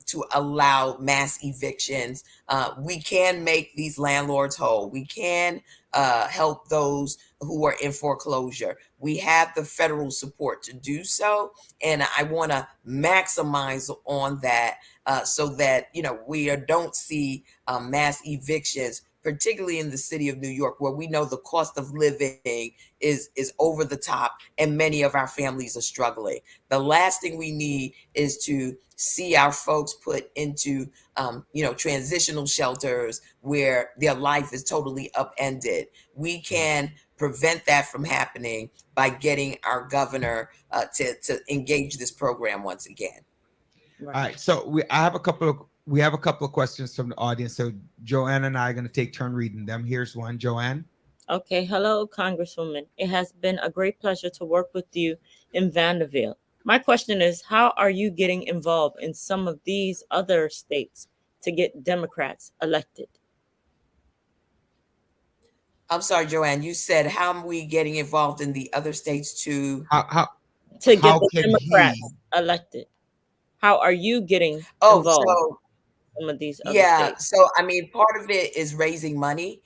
to allow mass evictions. We can make these landlords whole. We can help those who are in foreclosure. We have the federal support to do so, and I want to maximize on that so that we don't see mass evictions, particularly in the city of New York, where we know the cost of living is over the top, and many of our families are struggling. The last thing we need is to see our folks put into transitional shelters where their life is totally upended. We can prevent that from happening by getting our governor to engage this program once again. Right. All right. So we have a couple of questions from the audience. So Joanne and I are going to take turn reading them. Here's one, Joanne. Okay. Hello, Congresswoman. It has been a great pleasure to work with you in Vanderbilt. My question is, how are you getting involved in some of these other states to get Democrats elected? I'm sorry, Joanne, you said how are we getting involved in the other states to How To get how the can Democrats he? elected. How are you getting Oh, involved so in some of these other yeah, states? so I mean, part of it is raising money,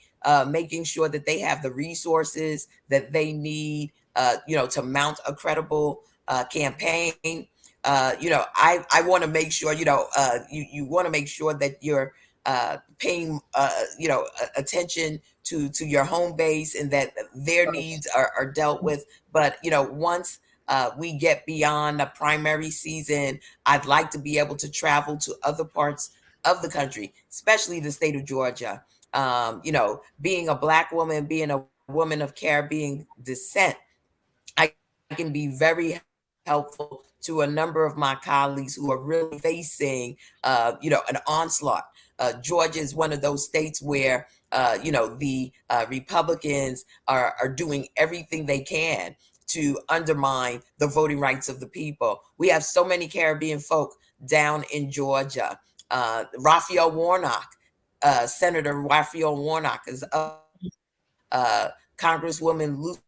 making sure that they have the resources that they need, to mount a credible campaign. I want to make sure, you want to make sure that you're paying, attention to your home base and that their needs are dealt with. But once we get beyond the primary season, I'd like to be able to travel to other parts of the country, especially the state of Georgia. Being a Black woman, being a woman of Caribbean descent, I can be very helpful to a number of my colleagues who are really facing, an onslaught. Georgia is one of those states where, the Republicans are doing everything they can to undermine the voting rights of the people. We have so many Caribbean folk down in Georgia. Raphael Warnock, Senator Raphael Warnock is up. Congresswoman Lucy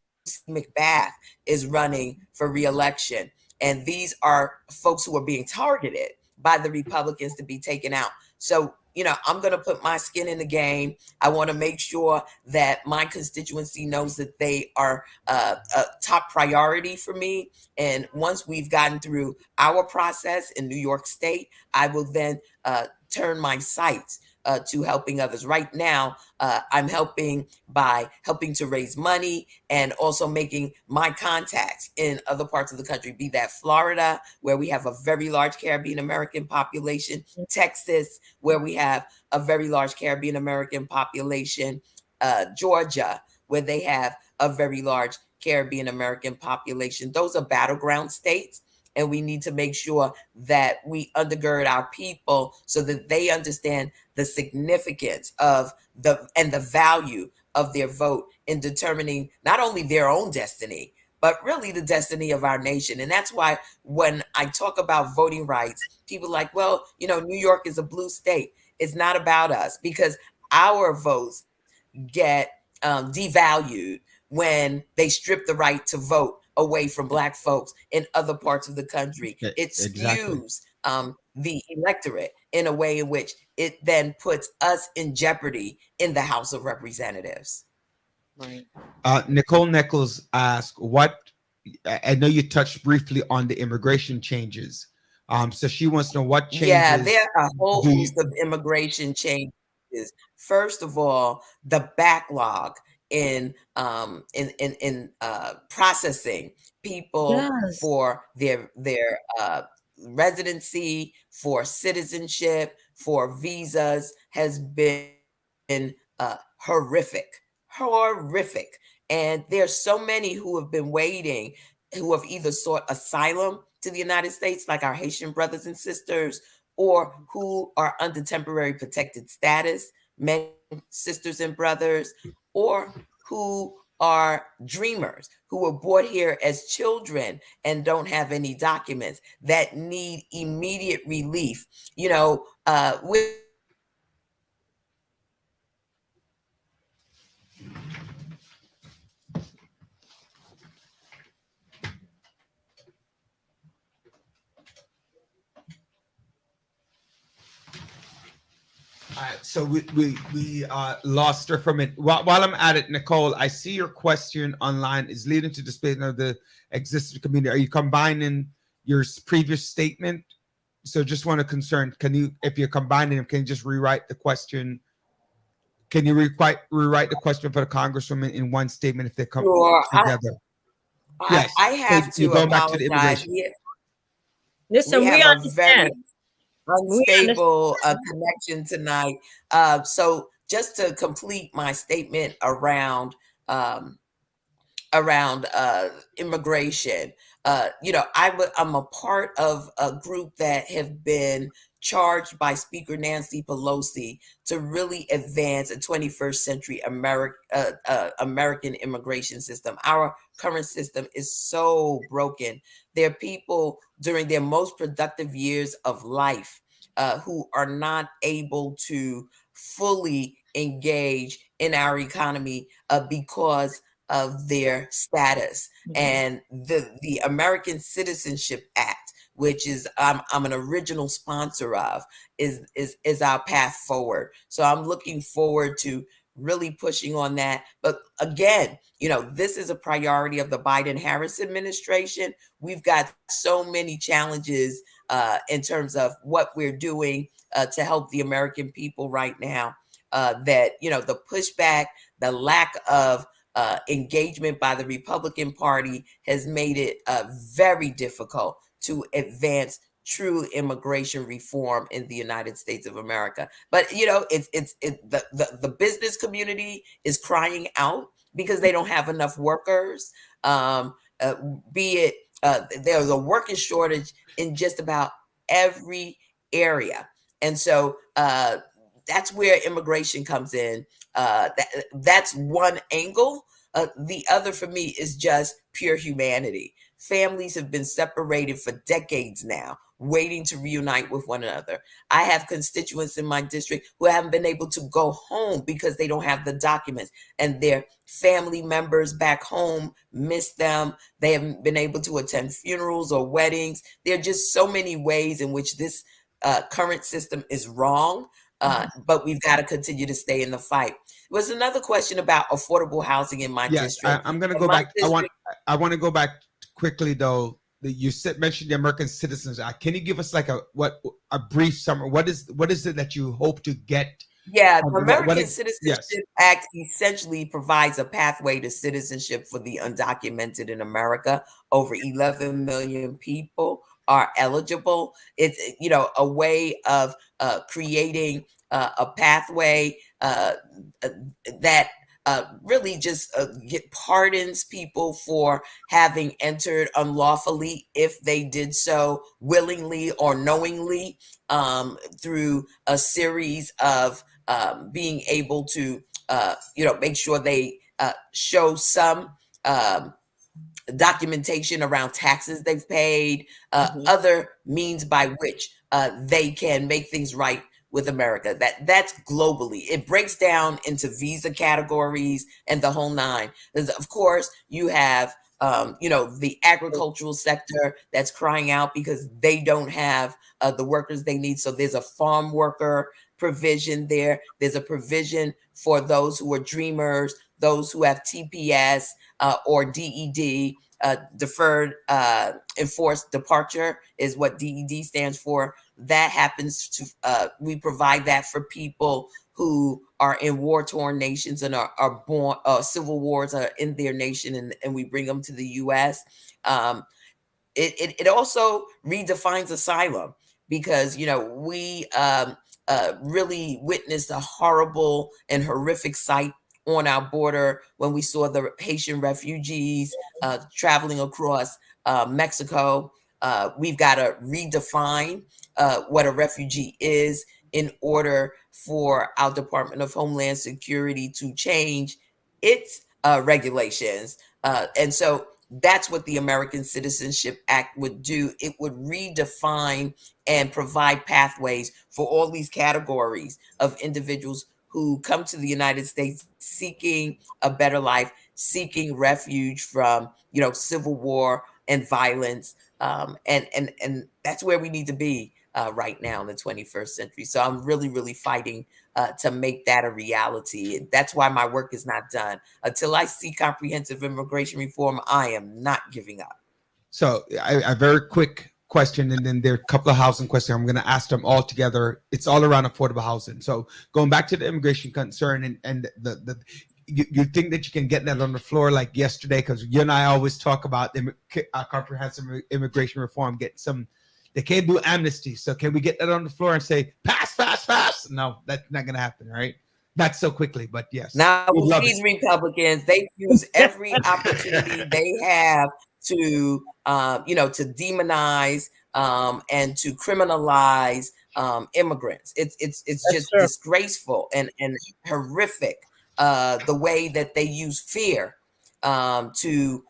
McBath is running for reelection. And these are folks who are being targeted by the Republicans to be taken out. So, I'm going to put my skin in the game. I want to make sure that my constituency knows that they are a top priority for me. And once we've gotten through our process in New York State, I will then turn my sights to helping others. Right now, I'm helping by helping to raise money and also making my contacts in other parts of the country, be that Florida, where we have a very large Caribbean American population, Texas, where we have a very large Caribbean American population, Georgia, where they have a very large Caribbean American population. Those are battleground states. And we need to make sure that we undergird our people so that they understand the significance of the value of their vote in determining not only their own destiny, but really the destiny of our nation. And that's why when I talk about voting rights, people are like, well, New York is a blue state. It's not about us because our votes get devalued when they strip the right to vote away from Black folks in other parts of the country. It Exactly. skews the electorate in a way in which it then puts us in jeopardy in the House of Representatives. Right. Nicole Nichols asked, "What?" I know you touched briefly on the immigration changes. So she wants to know what Yeah, changes there are a whole do you, host of immigration changes. First of all, the backlog in processing people Yes. for their residency, for citizenship, for visas has been horrific, horrific. And there's so many who have been waiting, who have either sought asylum to the United States, like our Haitian brothers and sisters, or who are under temporary protected status, many sisters and brothers, or who are dreamers who were brought here as children and don't have any documents that need immediate relief. With so we lost her from it. While I'm at it, Nicole, I see your question online is leading to displacement of the existing community. Are you combining your previous statement? So just want to concern, can you, if you're combining them, can you just rewrite the question? Can you rewrite the question for the Congresswoman in one statement if they come sure, together? Yes. I So have you're to going back to the apologize. immigration. We Listen, we have a very understand. We unstable understand. connection tonight. So just to complete my statement um, around immigration, I'm a part of a group that have been charged by Speaker Nancy Pelosi to really advance a 21st century American immigration system. Our current system is so broken. There are people during their most productive years of life who are not able to fully engage in our economy because of their status. And the American Citizenship Act, which is I'm an original sponsor of, is our path forward. So I'm looking forward to really pushing on that. But again, this is a priority of the Biden-Harris administration. We've got so many challenges in terms of what we're doing to help the American people right now, that, the pushback, the lack of engagement by the Republican Party has made it very difficult to advance true immigration reform in the United States of America. But the business community is crying out because they don't have enough workers. Be it there's a working shortage in just about every area, and so that's where immigration comes in. That's one angle. The other for me is just pure humanity. Families have been separated for decades now, waiting to reunite with one another. I have constituents in my district who haven't been able to go home because they don't have the documents, and their family members back home miss them. They haven't been able to attend funerals or weddings. There are just so many ways in which this current system is wrong. But we've got to continue to stay in the fight. There was another question about affordable housing in my district. I'm going to go back. I want to go back quickly though. You mentioned the American Citizens Act. Can you give us like a brief summary? What is it that you hope to get? Yeah, the American Citizenship Act essentially provides a pathway to citizenship for the undocumented in America. Over 11 million people are eligible. It's a way of creating a pathway that really just pardons people for having entered unlawfully if they did so willingly or knowingly, through a series of being able to make sure they show some documentation around taxes they've paid, other means by which they can make things right with America. That's globally. It breaks down into visa categories and the whole nine. Of course, you have the agricultural sector that's crying out because they don't have the workers they need. So there's a farm worker provision there. There's a provision for those who are dreamers, those who have TPS or DED, deferred enforced departure is what DED stands for. That happens to, we provide that for people who are in war-torn nations and are born, civil wars are in their nation, and we bring them to the U.S. It also redefines asylum because, we really witnessed a horrible and horrific sight on our border when we saw the Haitian refugees traveling across Mexico. We've got to redefine what a refugee is in order for our Department of Homeland Security to change its regulations. And so that's what the American Citizenship Act would do. It would redefine and provide pathways for all these categories of individuals who come to the United States seeking a better life, seeking refuge from, civil war and violence. And that's where we need to be right now in the 21st century. So I'm really, really fighting to make that a reality. That's why my work is not done. Until I see comprehensive immigration reform, I am not giving up. So a very quick question, and then there are a couple of housing questions. I'm going to ask them all together. It's all around affordable housing. So going back to the immigration concern and you think that you can get that on the floor like yesterday? Because you and I always talk about comprehensive immigration reform, getting some. They can't do amnesty. So can we get that on the floor and say, pass, pass, pass? No, that's not going to happen, right? Not so quickly, but yes. Now, these Republicans, they use every opportunity they have to, to demonize and to criminalize immigrants. It's That's just true. disgraceful and horrific, the way that they use fear to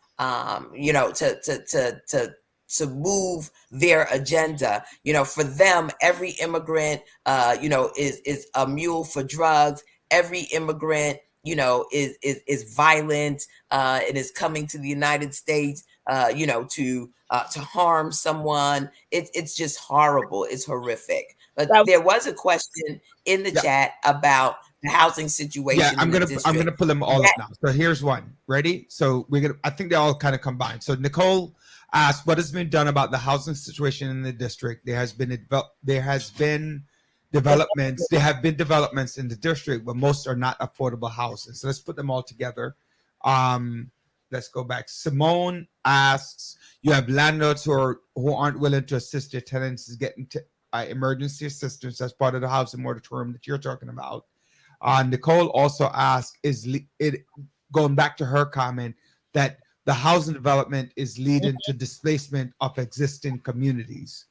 to move their agenda. For them, every immigrant is a mule for drugs. Every immigrant is violent and is coming to the United States to harm someone. It's just horrible. It's horrific. But That- there was a question in the Yeah. chat about the housing situation. Yeah, I'm in the gonna district. pull them all up now. So here's one. Ready? So I think they all kind of combine. So Nicole asked, "What has been done about the housing situation in the district? There have been developments in the district, but most are not affordable houses." So let's put them all together. Let's go back. Simone asks, "You have landlords who aren't willing to assist their tenants in getting emergency assistance as part of the housing moratorium that you're talking about." Nicole also asked, "Is it going back to her comment that the housing development is leading to displacement of existing communities?"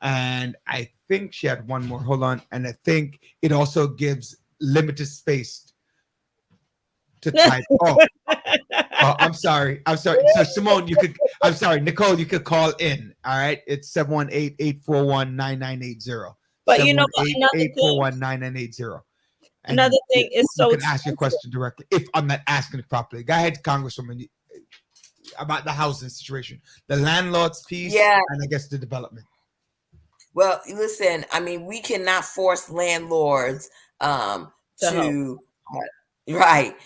And I think she had one more. Hold on. And I think it also gives limited space to type. Oh, I'm sorry. So Simone, I'm sorry, Nicole, you could call in. All right. It's 718-841-9980. But you know what, another thing- 718-841-9980. Another thing is so you can ask your question directly if I'm not asking it properly. Go ahead, Congresswoman, about the housing situation, the landlords piece, and I guess the development. Well, listen, I mean, we cannot force landlords to right.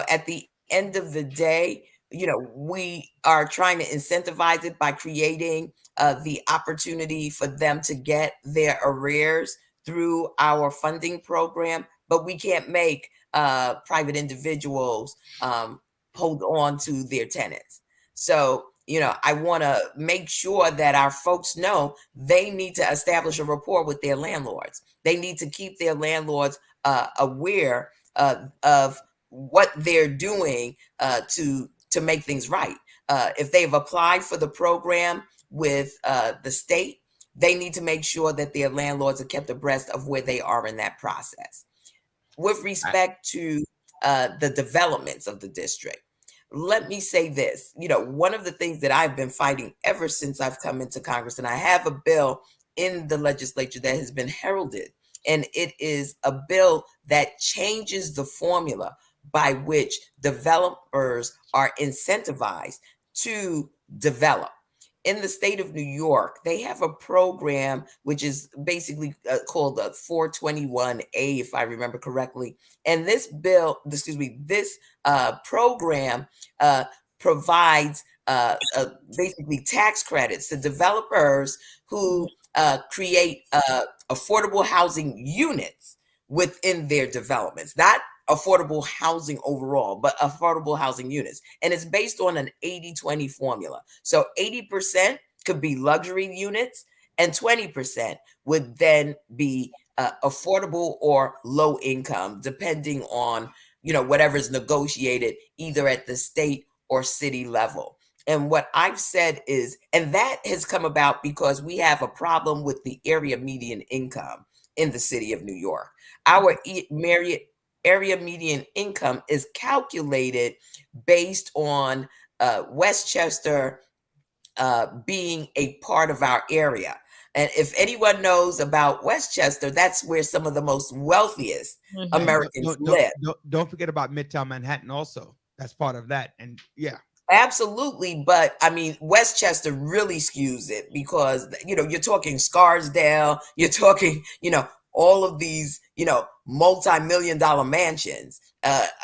At the end of the day, we are trying to incentivize it by creating the opportunity for them to get their arrears through our funding program, but we can't make private individuals hold on to their tenants. So, I want to make sure that our folks know they need to establish a rapport with their landlords. They need to keep their landlords aware of what they're doing to make things right. If they've applied for the program with the state, they need to make sure that their landlords are kept abreast of where they are in that process. With respect to the developments of the district, let me say this. One of the things that I've been fighting ever since I've come into Congress, and I have a bill in the legislature that has been heralded, and it is a bill that changes the formula by which developers are incentivized to develop. In the state of New York, they have a program which is basically called the 421A, if I remember correctly. And this program provides basically tax credits to developers who create affordable housing units within their developments, not affordable housing overall, but affordable housing units. And it's based on an 80-20 formula. So 80% could be luxury units and 20% would then be affordable or low income, depending on, whatever's negotiated either at the state or city level. And what I've said is, and that has come about because we have a problem with the area median income in the city of New York. Our area median income is calculated based on Westchester being a part of our area. And if anyone knows about Westchester, that's where some of the most wealthiest Americans live. Don't forget about Midtown Manhattan also. That's part of that. And yeah. Absolutely. But I mean, Westchester really skews it because, you're talking Scarsdale, you're talking, all of these, multi-million-dollar mansions.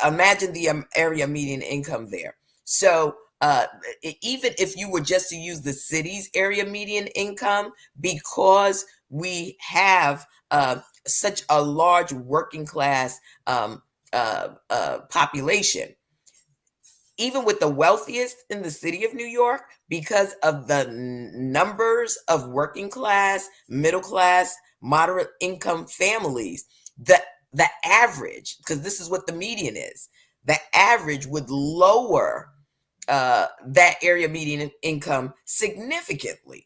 Imagine the area median income there. So even if you were just to use the city's area median income, because we have such a large working class population, even with the wealthiest in the city of New York, because of the numbers of working class, middle class, moderate income families, the average, because this is what the median is, the average would lower that area median income significantly.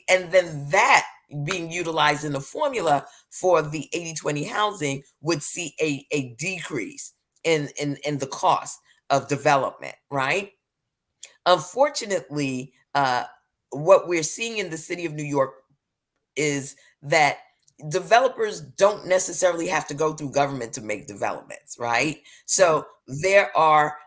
And then that, being utilized in the formula for the 80-20 housing would see a decrease in the cost of development, right? Unfortunately, what we're seeing in the city of New York is that developers don't necessarily have to go through government to make developments, right? So there are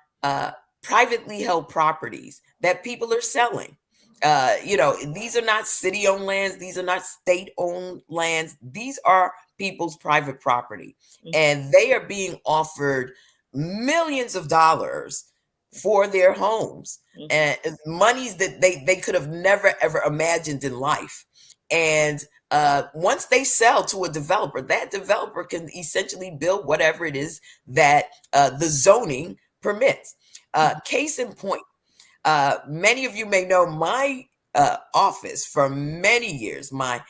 privately held properties that people are selling. These are not city-owned lands. These are not state-owned lands. These are people's private property, and they are being offered millions of dollars for their homes and monies that they could have never ever imagined in life. And once they sell to a developer, that developer can essentially build whatever it is that the zoning permits. Case in point, many of you may know my office for many years. My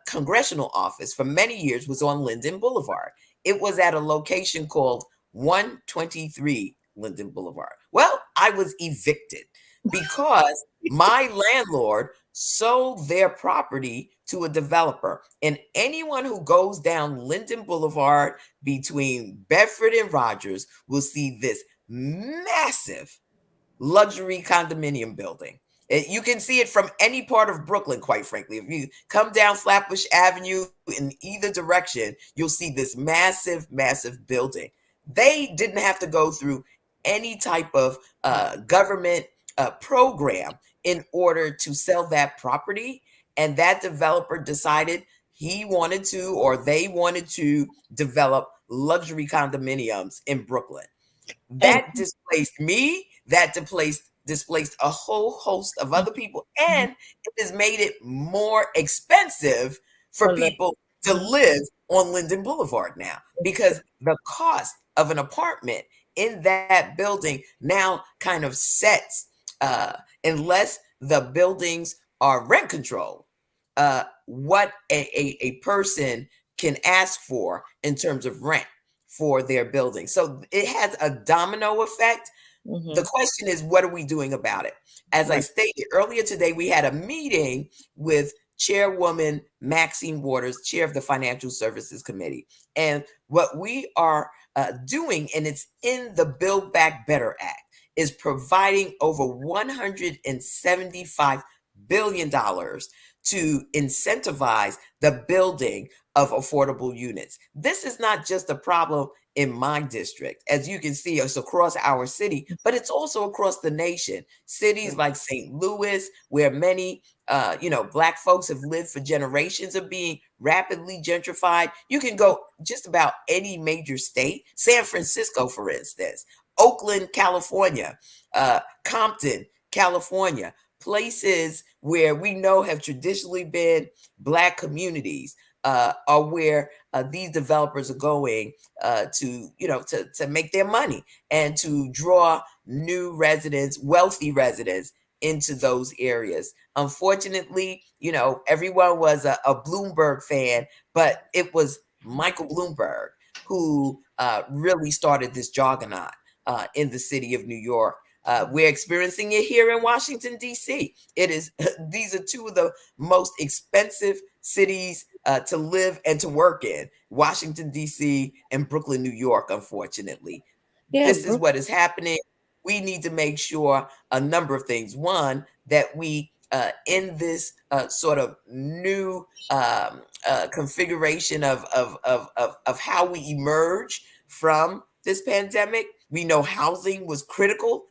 congressional office for many years was on Linden Boulevard. It was at a location called 123 Linden Boulevard. Well, I was evicted because my landlord sold their property to a developer. And anyone who goes down Linden Boulevard between Bedford and Rogers will see this massive luxury condominium building. You can see it from any part of Brooklyn, quite frankly. If you come down Flatbush Avenue in either direction, you'll see this massive, massive building. They didn't have to go through any type of government program in order to sell that property. And that developer decided he wanted to, or they wanted to develop luxury condominiums in Brooklyn. That displaced me, that displaced a whole host of other people, and it has made it more expensive for people to live on Linden Boulevard now, because the cost of an apartment in that building now kind of sets, unless the buildings are rent controlled, what a person can ask for in terms of rent for their building. So it has a domino effect. The question is, what are we doing about it? As I stated earlier today, we had a meeting with Chairwoman Maxine Waters, Chair of the Financial Services Committee. And what we are doing, and it's in the Build Back Better Act, is providing over $175 billion to incentivize the building of affordable units. This is not just a problem in my district. As you can see, it's across our city, but it's also across the nation. Cities like St. Louis, where many Black folks have lived for generations, are being rapidly gentrified. You can go just about any major state. San Francisco, for instance, Oakland, California, Compton, California, places where we know have traditionally been Black communities, are where these developers are going to make their money and to draw new residents, wealthy residents, into those areas. Unfortunately, everyone was a Bloomberg fan, but it was Michael Bloomberg who really started this juggernaut in the city of New York. We're experiencing it here in Washington, D.C. These are two of the most expensive cities to live and to work in: Washington, D.C. and Brooklyn, New York, unfortunately. This is what is happening. We need to make sure a number of things. One, that we, in this sort of new configuration of how we emerge from this pandemic, we know housing is critical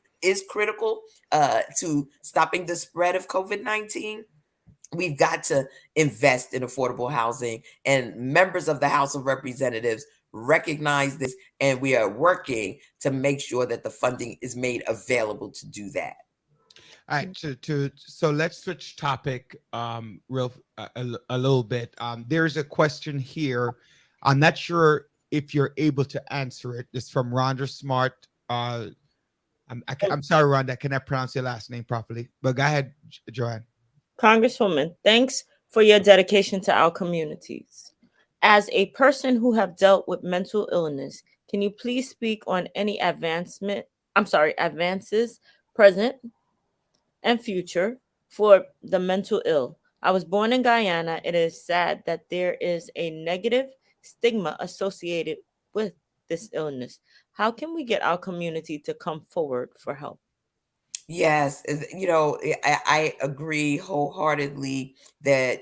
to stopping the spread of COVID-19. We've got to invest in affordable housing, and members of the House of Representatives recognize this, and we are working to make sure that the funding is made available to do that. All right, so let's switch topic a little bit. There's a question here. I'm not sure if you're able to answer it. It's from Rhonda Smart. I'm sorry, Rhonda, I cannot pronounce your last name properly, but go ahead, Joanne. Congresswoman, thanks for your dedication to our communities. As a person who have dealt with mental illness, can you please speak on any advances, present and future, for the mental ill, I was born in Guyana. It is sad that there is a negative stigma associated with this illness. How can we get our community to come forward for help? Yes, I agree wholeheartedly that,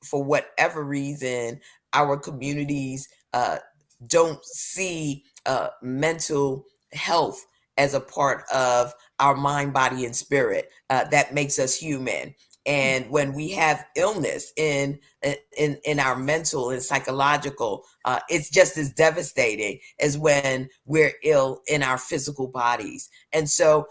for whatever reason, our communities don't see mental health as a part of our mind, body, and spirit. That makes us human. And when we have illness in our mental and psychological, it's just as devastating as when we're ill in our physical bodies. And so,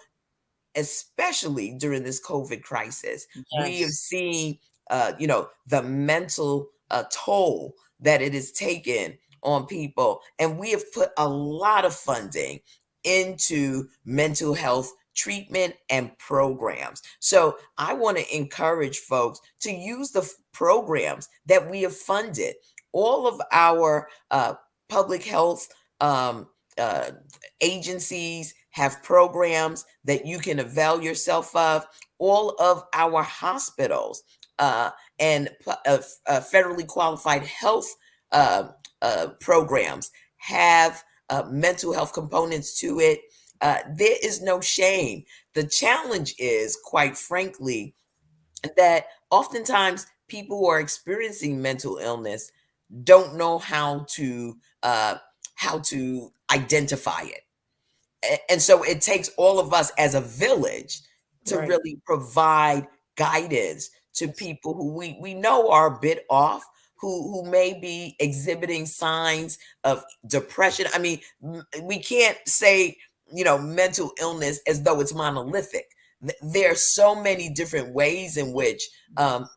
especially during this COVID crisis, we have Yes. seen, the mental toll that it has taken on people. And we have put a lot of funding into mental health treatment and programs. So I want to encourage folks to use the programs that we have funded. All of our public health uh, agencies have programs that you can avail yourself of. All of our hospitals and federally qualified health programs have mental health components to it. There is no shame. The challenge is, quite frankly, that oftentimes people who are experiencing mental illness don't know how to identify it. And so it takes all of us as a village to Right. really provide guidance to people who we know are a bit off, who may be exhibiting signs of depression. I mean, we can't say, mental illness as though it's monolithic. There are so many different ways in which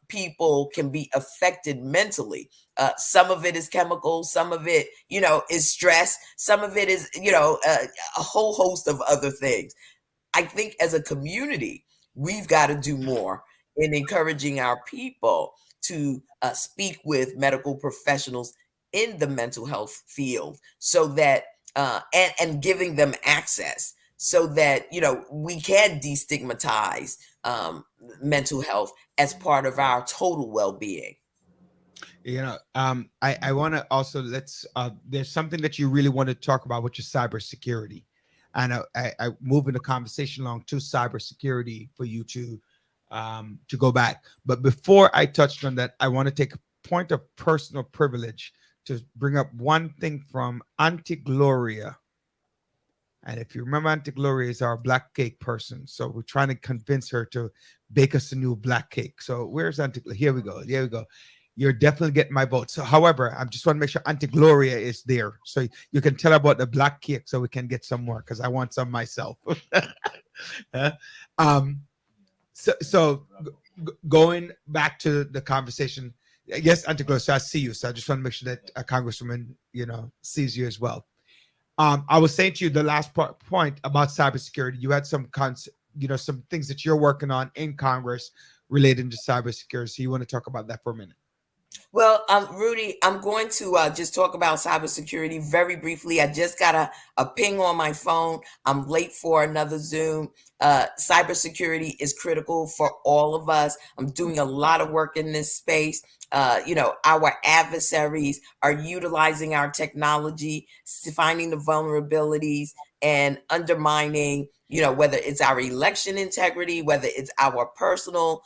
people can be affected mentally. Some of it is chemical, some of it, is stress, some of it is, a whole host of other things. I think as a community, we've got to do more in encouraging our people to speak with medical professionals in the mental health field, so that and giving them access, so that we can destigmatize mental health as part of our total well-being. I want to also there's something that you really want to talk about, which is cybersecurity, and I moving the conversation along to cybersecurity for you to go back. But before I touched on that, I want to take a point of personal privilege to bring up one thing from Auntie Gloria. And if you remember, Auntie Gloria is our black cake person. So we're trying to convince her to bake us a new black cake. So where's Auntie Gloria? Here we go. Here we go. You're definitely getting my vote. So, however, I just want to make sure Auntie Gloria is there, so you can tell her about the black cake, so we can get some more, because I want some myself. So going back to the conversation, yes, Auntie Gloria, so I see you. So I just want to make sure that a Congresswoman, sees you as well. I was saying to you the last point about cybersecurity. You had some some things that you're working on in Congress related to cybersecurity. So you want to talk about that for a minute? Well, Rudy, I'm going to just talk about cybersecurity very briefly. I just got a ping on my phone. I'm late for another Zoom. Cybersecurity is critical for all of us. I'm doing a lot of work in this space. Our adversaries are utilizing our technology, finding the vulnerabilities and undermining, whether it's our election integrity, whether it's our personal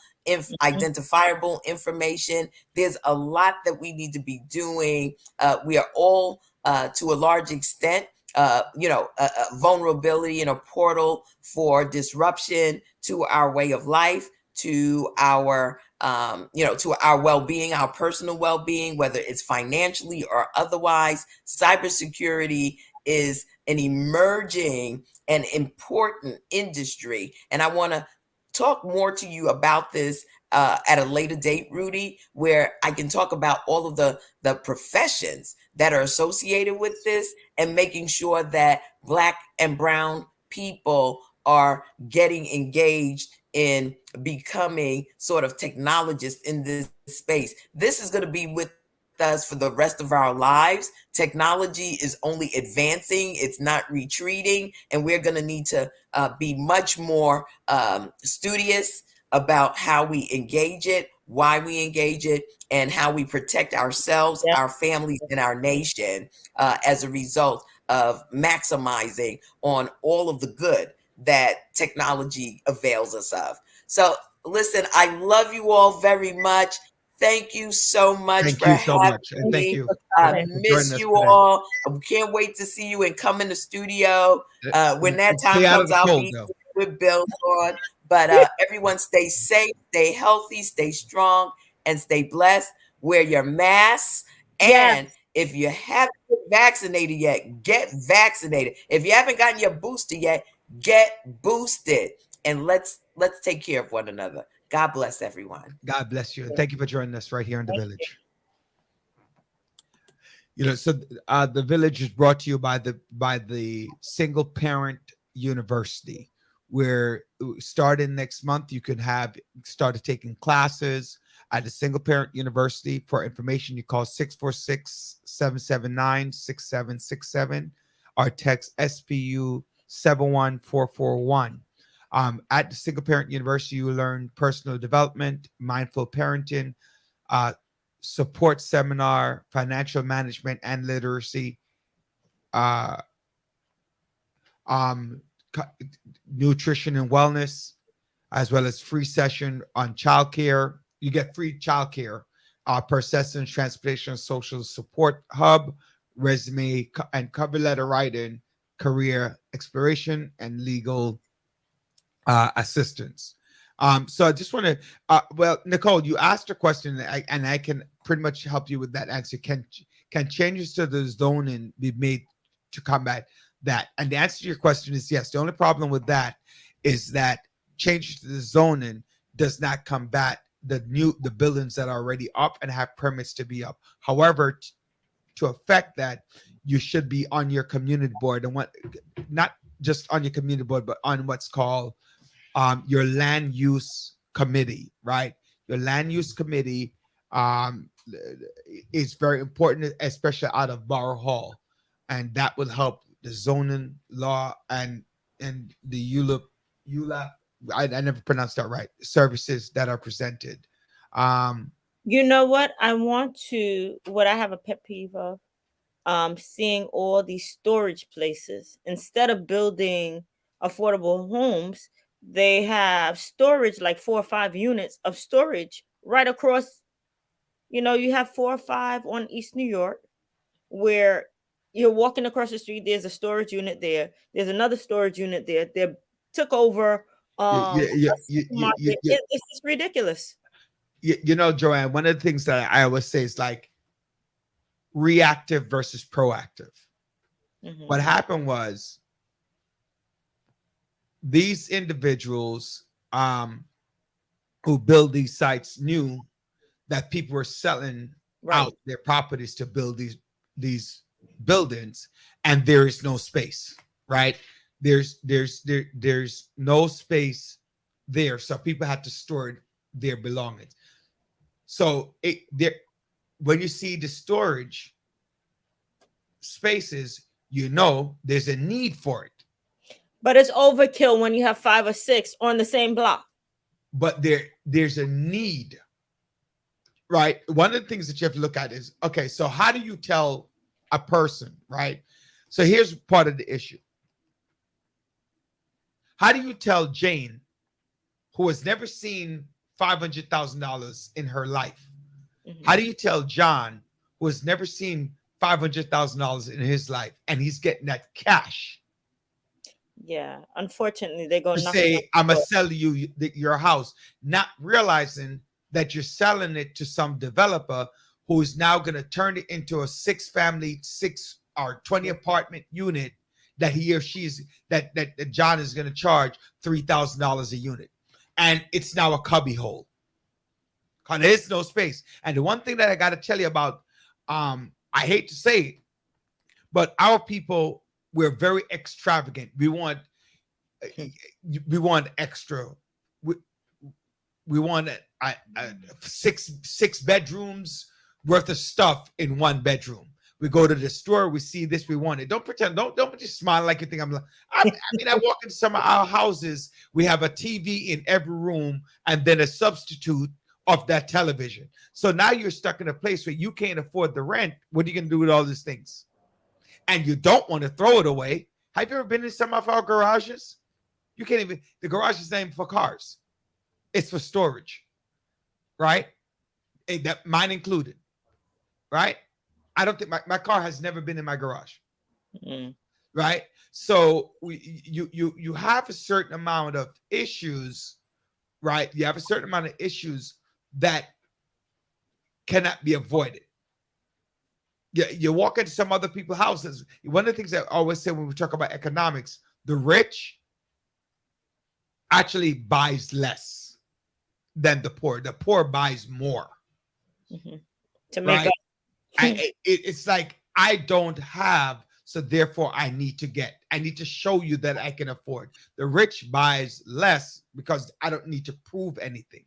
identifiable information. There's a lot that we need to be doing. We are all, to a large extent, a vulnerability and a portal for disruption to our way of life, to our to our well-being, our personal well-being, whether it's financially or otherwise. Cybersecurity is an emerging and important industry, and I want to talk more to you about this at a later date, Rudy, where I can talk about all of the professions that are associated with this, and making sure that Black and brown people are getting engaged in becoming sort of technologists in this space. This is going to be with us for the rest of our lives. Technology is only advancing, it's not retreating, and we're going to need to be much more studious about how we engage it, why we engage it, and how we protect ourselves, Yep. our families, and our nation as a result of maximizing on all of the good that technology avails us of. So listen, I love you all very much. Thank you so much Thank for you so having much. And thank me. you I for joining miss us you today. all. I can't wait to see you and come in the studio. When that time Stay out of comes, the I'll cold, be though. with Bill on. But everyone stay safe, stay healthy, stay strong, and stay blessed. Wear your masks. And Yes. if you haven't been vaccinated yet, get vaccinated. If you haven't gotten your booster yet, get boosted. And let's take care of one another. God bless everyone. God bless you. And thank you for joining us right here in the village. You know, so the village is brought to you by the single parent university, where starting next month you can have started taking classes at the single parent university. For information, you call 646-779-6767 or text SPU 71441. At the single parent university, you learn personal development, mindful parenting, support seminar, financial management and literacy, nutrition and wellness, as well as free session on childcare. You get free childcare per session, transportation, social support hub, resume and cover letter writing, career exploration, and legal assistance. So I just want to, well, Nicole, you asked a question, and I can pretty much help you with that answer. Can changes to the zoning be made to combat that? And the answer to your question is yes. The only problem with that is that changes to the zoning does not combat the buildings that are already up and have permits to be up. However, to affect that, you should be on your community board, and not just on your community board, but on what's called your land use committee, right? Your land use committee is very important, especially out of Borough Hall, and that will help the zoning law and the EULA. I never pronounced that right. Services that are presented. You know what? What I have a pet peeve of, seeing all these storage places. Instead of building affordable homes, they have storage, like 4 or 5 units of storage right across. You have 4 or 5 on East New York, where you're walking across the street. There's a storage unit there. There's another storage unit there. They took over a supermarket. It's just ridiculous. Joanne, one of the things that I always say is like reactive versus proactive. Mhm. What happened was these individuals who build these sites knew that people were selling out their properties to build these buildings, and there is no space, right? There's no space there, so people had to store their belongings. So when you see the storage spaces, there's a need for it. But it's overkill when you have 5 or 6 on the same block. But there's a need, right? One of the things that you have to look at is, okay, so how do you tell a person, right? So here's part of the issue. How do you tell Jane, who has never seen $500,000 in her life? Mm-hmm. How do you tell John, who has never seen $500,000 in his life, and he's getting that cash? Yeah, unfortunately, they're going to say, I'm going to sell you your house, not realizing that you're selling it to some developer who is now going to turn it into a 6-family, 6 or 20 apartment unit that he or she's that John is going to charge $3,000 a unit, and it's now a cubby hole because there's no space. And the one thing that I got to tell you about, I hate to say it, but our people, we're very extravagant. We want extra. We want six bedrooms worth of stuff in one bedroom. We go to the store, we see this, we want it. Don't pretend. Don't just smile like you think I'm. I walk into some of our houses. We have a TV in every room, and then a substitute of that television. So now you're stuck in a place where you can't afford the rent. What are you going to do with all these things? And you don't want to throw it away. Have you ever been in some of our garages? You can't even, the garage is named for cars. It's for storage, right? And that mine included, right? I don't think my car has never been in my garage, right? So you have a certain amount of issues, right? You have a certain amount of issues that cannot be avoided. You walk into some other people's houses. One of the things I always say when we talk about economics, the rich actually buys less than the poor. The poor buys more. To make right? up. It's like, I don't have, so therefore I need to get. I need to show you that I can afford. The rich buys less because I don't need to prove anything,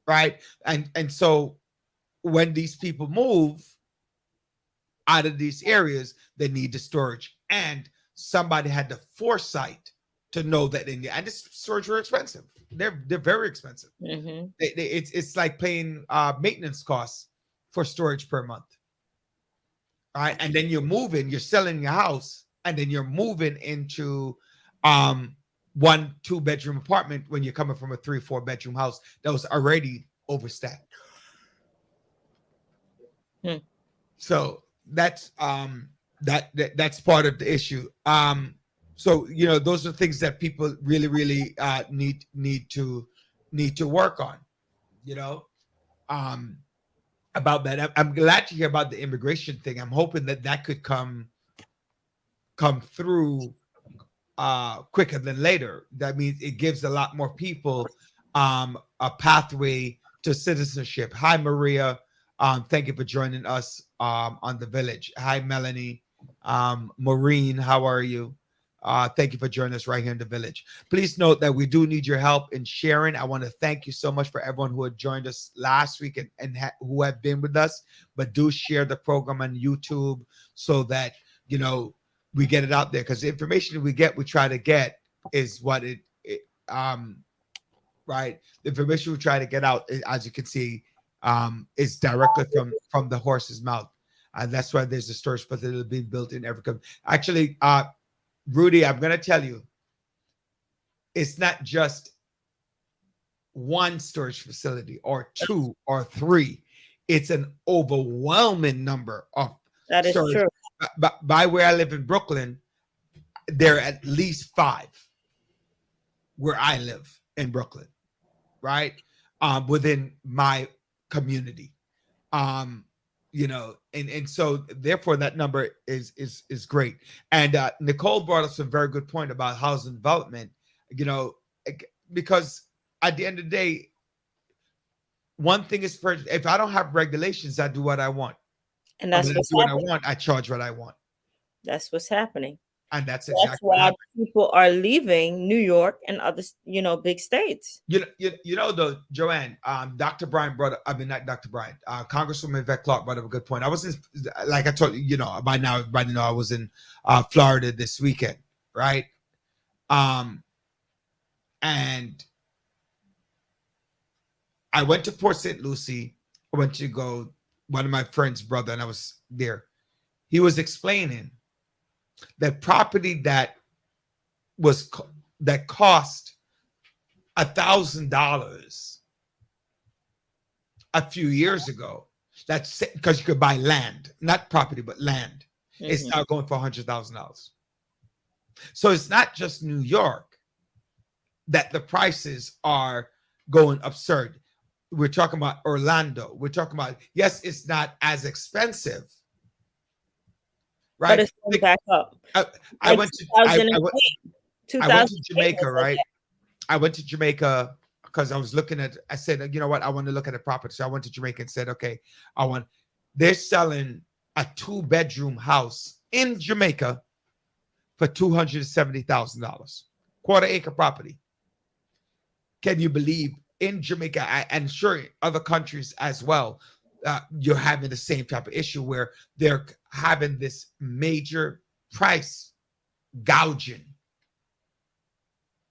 right? And so when these people move out of these areas, they need the storage, and somebody had the foresight to know that they need. And this storage are expensive. They're very expensive. It's like paying maintenance costs for storage per month. All right, and then you're moving, you're selling your house, and then you're moving into 1-2 bedroom apartment when you're coming from a 3-4 bedroom house that was already overstacked. So that's that's part of the issue. So those are things that people really need to work on. About that. I'm glad to hear about the immigration thing. I'm hoping that could come through quicker than later. That means it gives a lot more people a pathway to citizenship. Hi, Maria. Thank you for joining us on The Village. Hi, Melanie. Maureen, how are you? Thank you for joining us right here in The Village. Please note that we do need your help in sharing. I want to thank you so much for everyone who had joined us last week and who have been with us, but do share the program on YouTube so that, we get it out there, because the information we try to get is what right. The information we try to get out, as you can see, is directly from the horse's mouth. And that's why there's a storage facility being built in every country. Actually, Rudy, I'm going to tell you, it's not just one storage facility or 2 or 3. It's an overwhelming number of that is storage. true. By where I live in Brooklyn, there are at least 5 where I live in Brooklyn, right? Within my community. And so therefore that number is great. And Nicole brought up some very good point about housing development, because at the end of the day, one thing is, if I don't have regulations, I do what I want. And that's what's happening. I charge what I want. That's what's happening. And that's exactly why people are leaving New York and other, big states. Though, Joanne, Dr. Brian brought up, not Dr. Brian, Congresswoman Yvette Clarke brought up a good point. I was like I told you, by now, everybody know I was in Florida this weekend, right? And I went to Port St. Lucie. I went to go, one of my friend's brother, and I was there. He was explaining that property that cost $1,000 a few years ago. That's because you could buy land, not property, but land. It's now going for $100,000. So it's not just New York that the prices are going absurd. We're talking about Orlando. We're talking about, yes, it's not as expensive, right? But it's going back up. I went to Jamaica, right? I went to Jamaica because I was looking at, I said, you know what? I want to look at a property. So I went to Jamaica and said, okay, they're selling a 2-bedroom house in Jamaica for $270,000, quarter-acre property. Can you believe in Jamaica, and sure, other countries as well, you're having the same type of issue where they're having this major price gouging,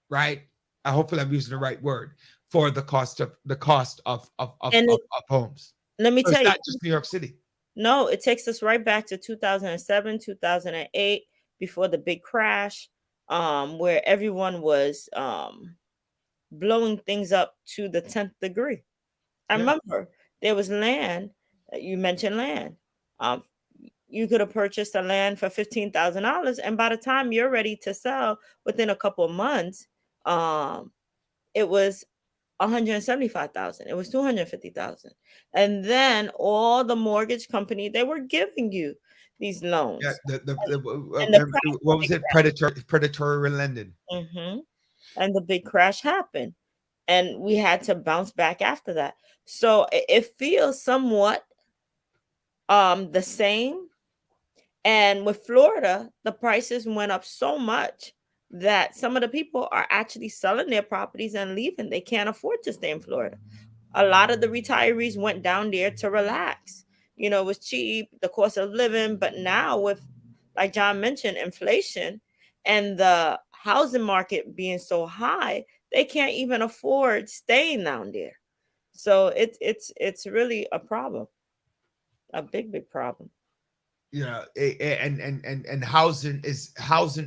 right? Hopefully I'm using the right word, for the cost of And of homes. let me So tell it's you, not just New York City. no, it takes us right back to 2007, 2008, before the big crash, where everyone was blowing things up to the 10th degree. I Yeah. remember there was land. You mentioned land. Um, you could have purchased a land for $15,000, and by the time you're ready to sell, within a couple of months, it was 175,000. It was 250,000, and then all the mortgage company, they were giving you these Yeah, loans, and the the crash, what was it? Predatory lending. and the big crash happened, and we had to bounce back after that. So it feels somewhat the same. And with Florida, the prices went up so much that some of the people are actually selling their properties and leaving. They can't afford to stay in Florida. A lot of the retirees went down there to relax. You know, it was cheap, the cost of living. But now, with, like John mentioned, inflation and the housing market being so high, they can't even afford staying down there. So it's really a problem, a big problem. You know, and housing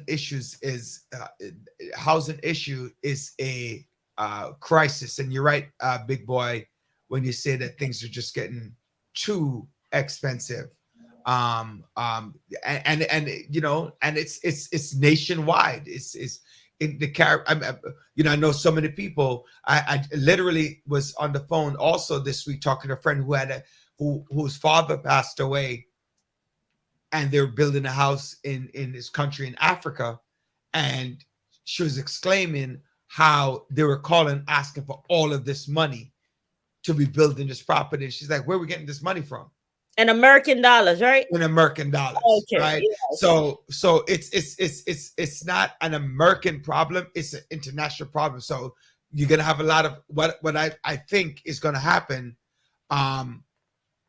issues is housing issue is a crisis. And you're right, big boy, when you say that things are just getting too expensive. And you know, and it's nationwide. It's in the you know, I know so many people. I literally was on the phone also this week talking to a friend whose father passed away, and they're building a house in this country in Africa, and she was exclaiming how they were calling asking for all of this money to be building this property. And she's like, where are we getting this money from? In American dollars, right? In American dollars, Okay, right? yeah. So it's not an American problem, it's an international problem. So you're gonna have a lot of what I think is gonna happen.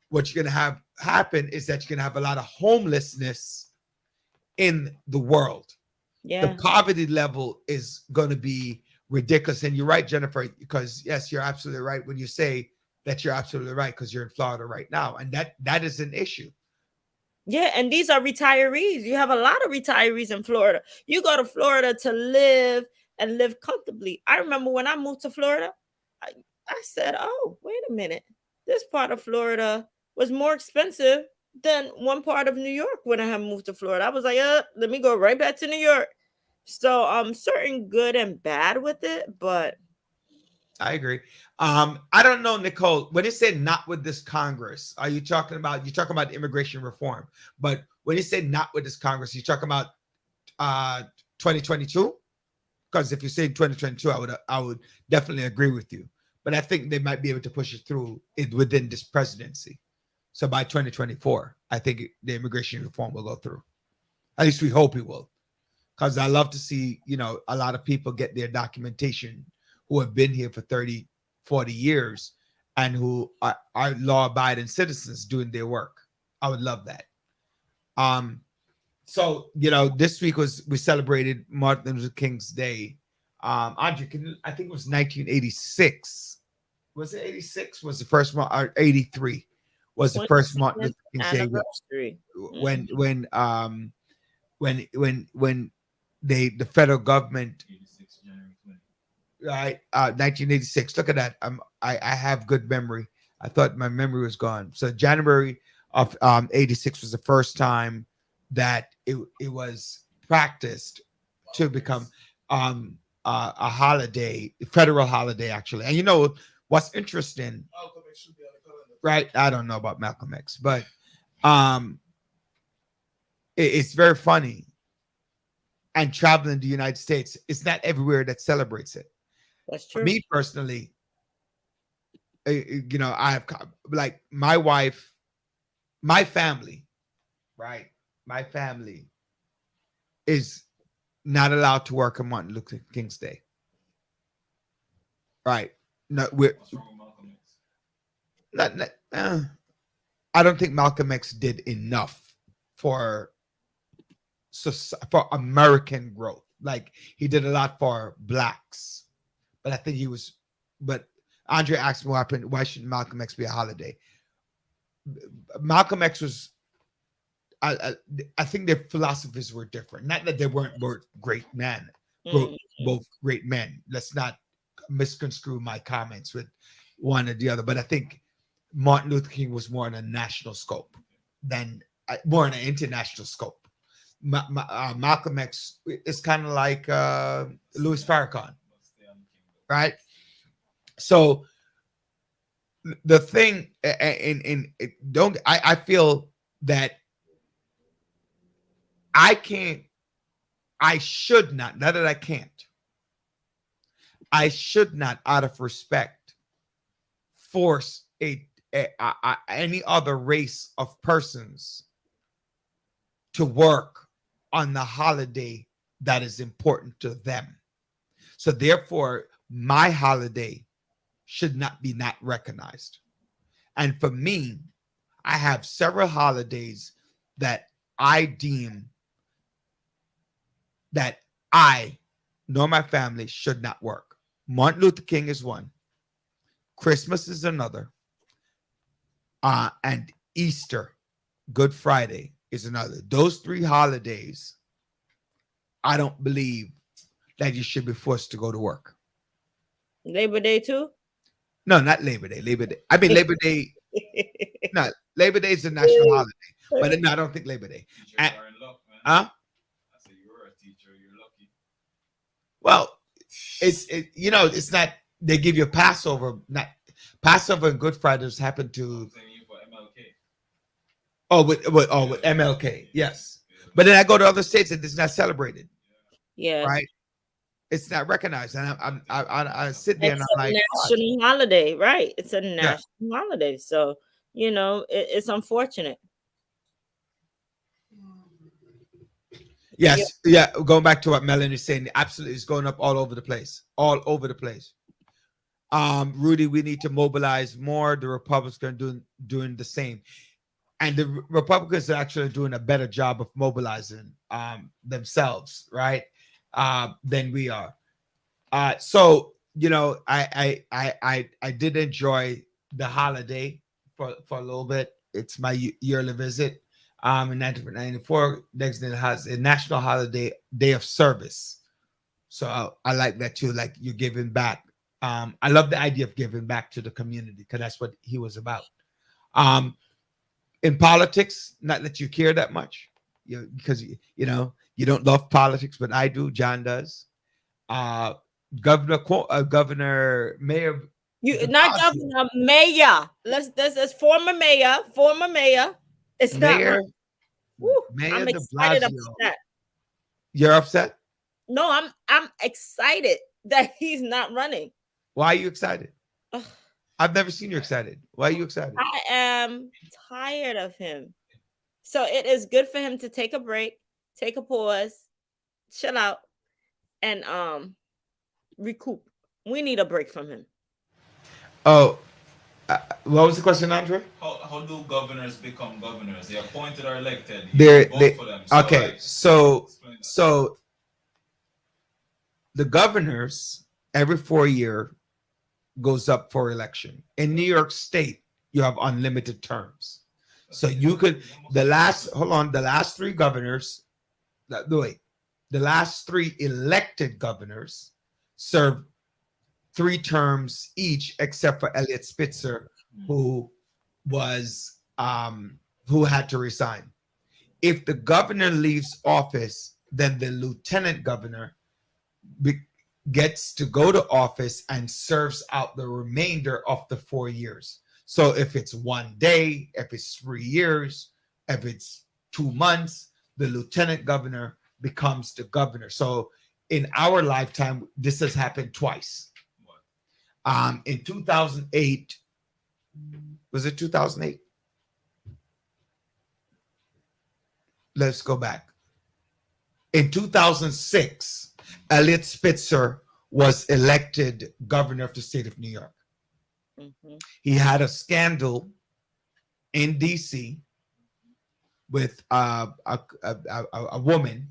What you're going to have happen is that you're going to have a lot of homelessness in the world. Yeah. The poverty level is going to be ridiculous. And you're right, Jennifer, because yes, you're absolutely right when you say that. You're absolutely right, because you're in Florida right now, and that is an issue. Yeah, and these are retirees. You have a lot of retirees in Florida. You go to Florida to live and live comfortably. I remember when I moved to Florida, I said, oh, wait a minute. This part of Florida was more expensive than one part of New York when I had moved to Florida. I was like, let me go right back to New York. So certain good and bad with it, but I agree. I don't know, Nicole, when you say not with this Congress, are you talking about immigration reform? But when you say not with this Congress, you're talking about 2022? Because if you say 2022, I would definitely agree with you. But I think they might be able to push it through within this presidency. So by 2024, I think the immigration reform will go through. At least we hope it will. Because I love to see, you know, a lot of people get their documentation who have been here for 30, 40 years and who are law-abiding citizens doing their work. I would love that. So, you know, this week we celebrated Martin Luther King's Day. Andre, I think it was 1986. Was it 86? Was the first one, or 83? Was the first Martin Luther King's Day anniversary. When the federal government, 86 January 20. right, 1986. Look at that. I have good memory. I thought my memory was gone. So January of 86 was the first time that it was practiced to become a holiday, federal holiday, actually. And you know what's interesting, right? I don't know about Malcolm X, but it's very funny. And traveling the United States, it's not everywhere that celebrates it. That's true. For me personally, you know, I have, like, my wife, my family, right? My family is not allowed to work on Martin Luther King's Day. Right. No, What's wrong with Malcolm X? I don't think Malcolm X did enough for American growth. Like, he did a lot for blacks, but I think he was but Andre asked me why should Malcolm X be a holiday? Malcolm X was, I think their philosophies were different. Not that they weren't both great men, both great men. Let's not misconstrue my comments with one or the other. But I think Martin Luther King was more on a national scope than more on an international scope. Malcolm X is kind of like Louis Farrakhan, right? So the thing, I feel that I should not, not that I can't, I should not, out of respect, force any other race of persons to work on the holiday that is important to them. So therefore, my holiday should not be not recognized. And for me, I have several holidays that I deem that I nor my family should not work. Martin Luther King is one. Christmas is another. And Easter, Good Friday is another. Those three holidays, I don't believe that you should be forced to go to work. Labor Day too? No, not Labor Day. Labor Day. I mean, Labor Day. No, Labor Day is a national holiday. But no, I don't think Labor Day. Teacher, you're in luck, man. I say you're a teacher. You're lucky. Well, it's not. They give you a Passover. Not Passover and Good Fridays happen to. MLK. With MLK, yes. But then I go to other states and it's not celebrated. Yeah. Right. It's not recognized, and I sit there and I'm like, national holiday, right? It's a national holiday, so it's unfortunate. Yes, yeah. Going back to what Melanie's saying, absolutely, it's going up all over the place, Rudy, we need to mobilize more. The Republicans are doing the same, and the Republicans are actually doing a better job of mobilizing themselves, right? Than we are. So I did enjoy the holiday for a little bit. It's my yearly visit. In 1994, Dexter has a national holiday, day of service. So I like that too. Like, you're giving back. I love the idea of giving back to the community, because that's what he was about. In politics, not that you care that much, because you don't love politics, but I do. John does. Governor, Mayor. Not governor, mayor. Let's former mayor. It's Mayor. Mayor. I'm excited about that. You're upset? No, I'm excited that he's not running. Why are you excited? I've never seen you excited. Why are you excited? I am tired of him. So it is good for him to take a break, take a pause, chill out, and recoup. We need a break from him. Oh, what was the question, Andre? How do governors become governors? They're appointed or elected. They vote for them. So, okay, so the governors every 4 years goes up for election. In New York State, you have unlimited terms. So you could the last three governors, the last three elected governors served 3 terms each, except for Elliot Spitzer, who had to resign. If the governor leaves office, then the lieutenant governor gets to go to office and serves out the remainder of the 4 years. So if it's 1 day, if it's 3 years, if it's 2 months, the lieutenant governor becomes the governor. So in our lifetime, this has happened twice. In 2008, was it 2008? Let's go back. In 2006, Elliot Spitzer was elected governor of the state of New York. Mm-hmm. He had a scandal in DC with a woman,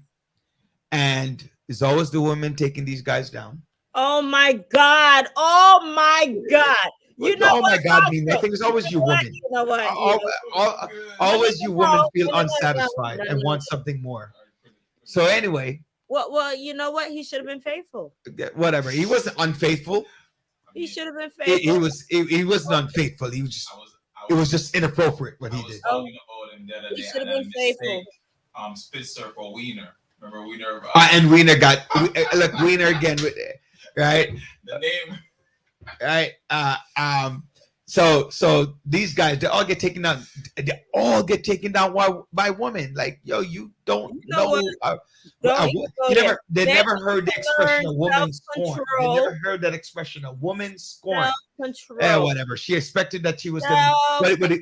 and it's always the woman taking these guys down. Oh my God. Oh my God. You know Oh my what? God, mean Also, nothing. It's always you what? women. You know what? Always you women feel No, unsatisfied and want something more. So anyway, Well, you know what? He should have been faithful. whatever. He wasn't unfaithful. He should have been He faithful. he wasn't unfaithful. He was just it was just inappropriate what he did. Talking about him the other He day, should have and I been faithful. mistake Spitzer for Wiener. Remember Wiener? And Wiener got look Wiener again with right. The name. Right. So these guys they all get taken down. They all get taken down by women. Like yo, you don't know. Don't even go there. They never heard the expression learn of woman scorn. They self-control. never heard that expression of woman scorn. Self-control. Whatever. She expected that she was going to.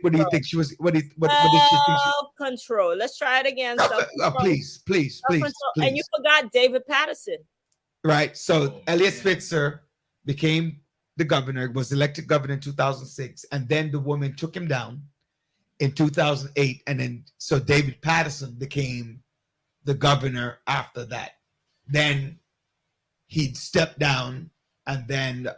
What do you think she was? What did she think? Self-control. Let's try it again. Please. And you forgot David Patterson. Right. So Elliot Spitzer became the governor, was elected governor in 2006, and then the woman took him down in 2008, and then so David Patterson became the governor after that. Then he stepped down, and then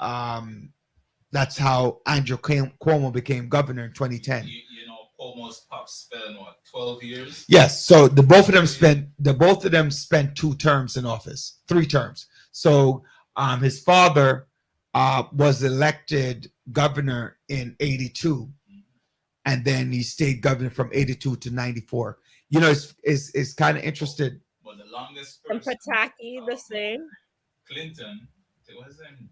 that's how Andrew Cuomo became governor in 2010. You know, Cuomo's pop spent what 12 years. Yes, so the both of them spent 2 terms in office, 3 terms. So his father was elected governor in 82, and then he stayed governor from 82 to 94. You know, it's kind of interested. But the longest And person, Pataki, the same. Clinton, it wasn't.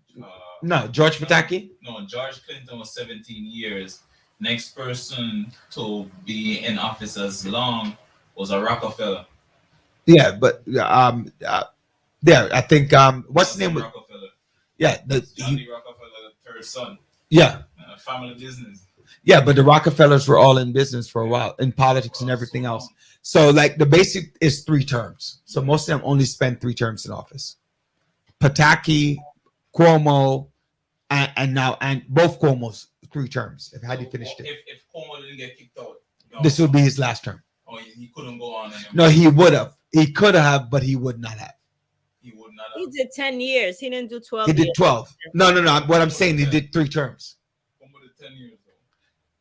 No, George Pataki. No, George Clinton was 17 years. Next person to be in office as long was a Rockefeller. Yeah, but I think what's the name? Rockefeller. Yeah, Johnny Rockefeller, the third son. Yeah, family business. Yeah, but the Rockefellers were all in business for a while, in politics and everything else. So like the basic is 3 terms. So most of them only spend 3 terms in office. Pataki, Cuomo, and both Cuomo's 3 terms. Had he finished it, If Cuomo didn't get kicked out, this would be his last term. Oh, he couldn't go on anymore. No, he would have. He could have, but he would not have. He would not have. He did 10 years. He didn't do 12 He did years. 12. No. What I'm saying, he did 3 terms. Cuomo did 10 years though.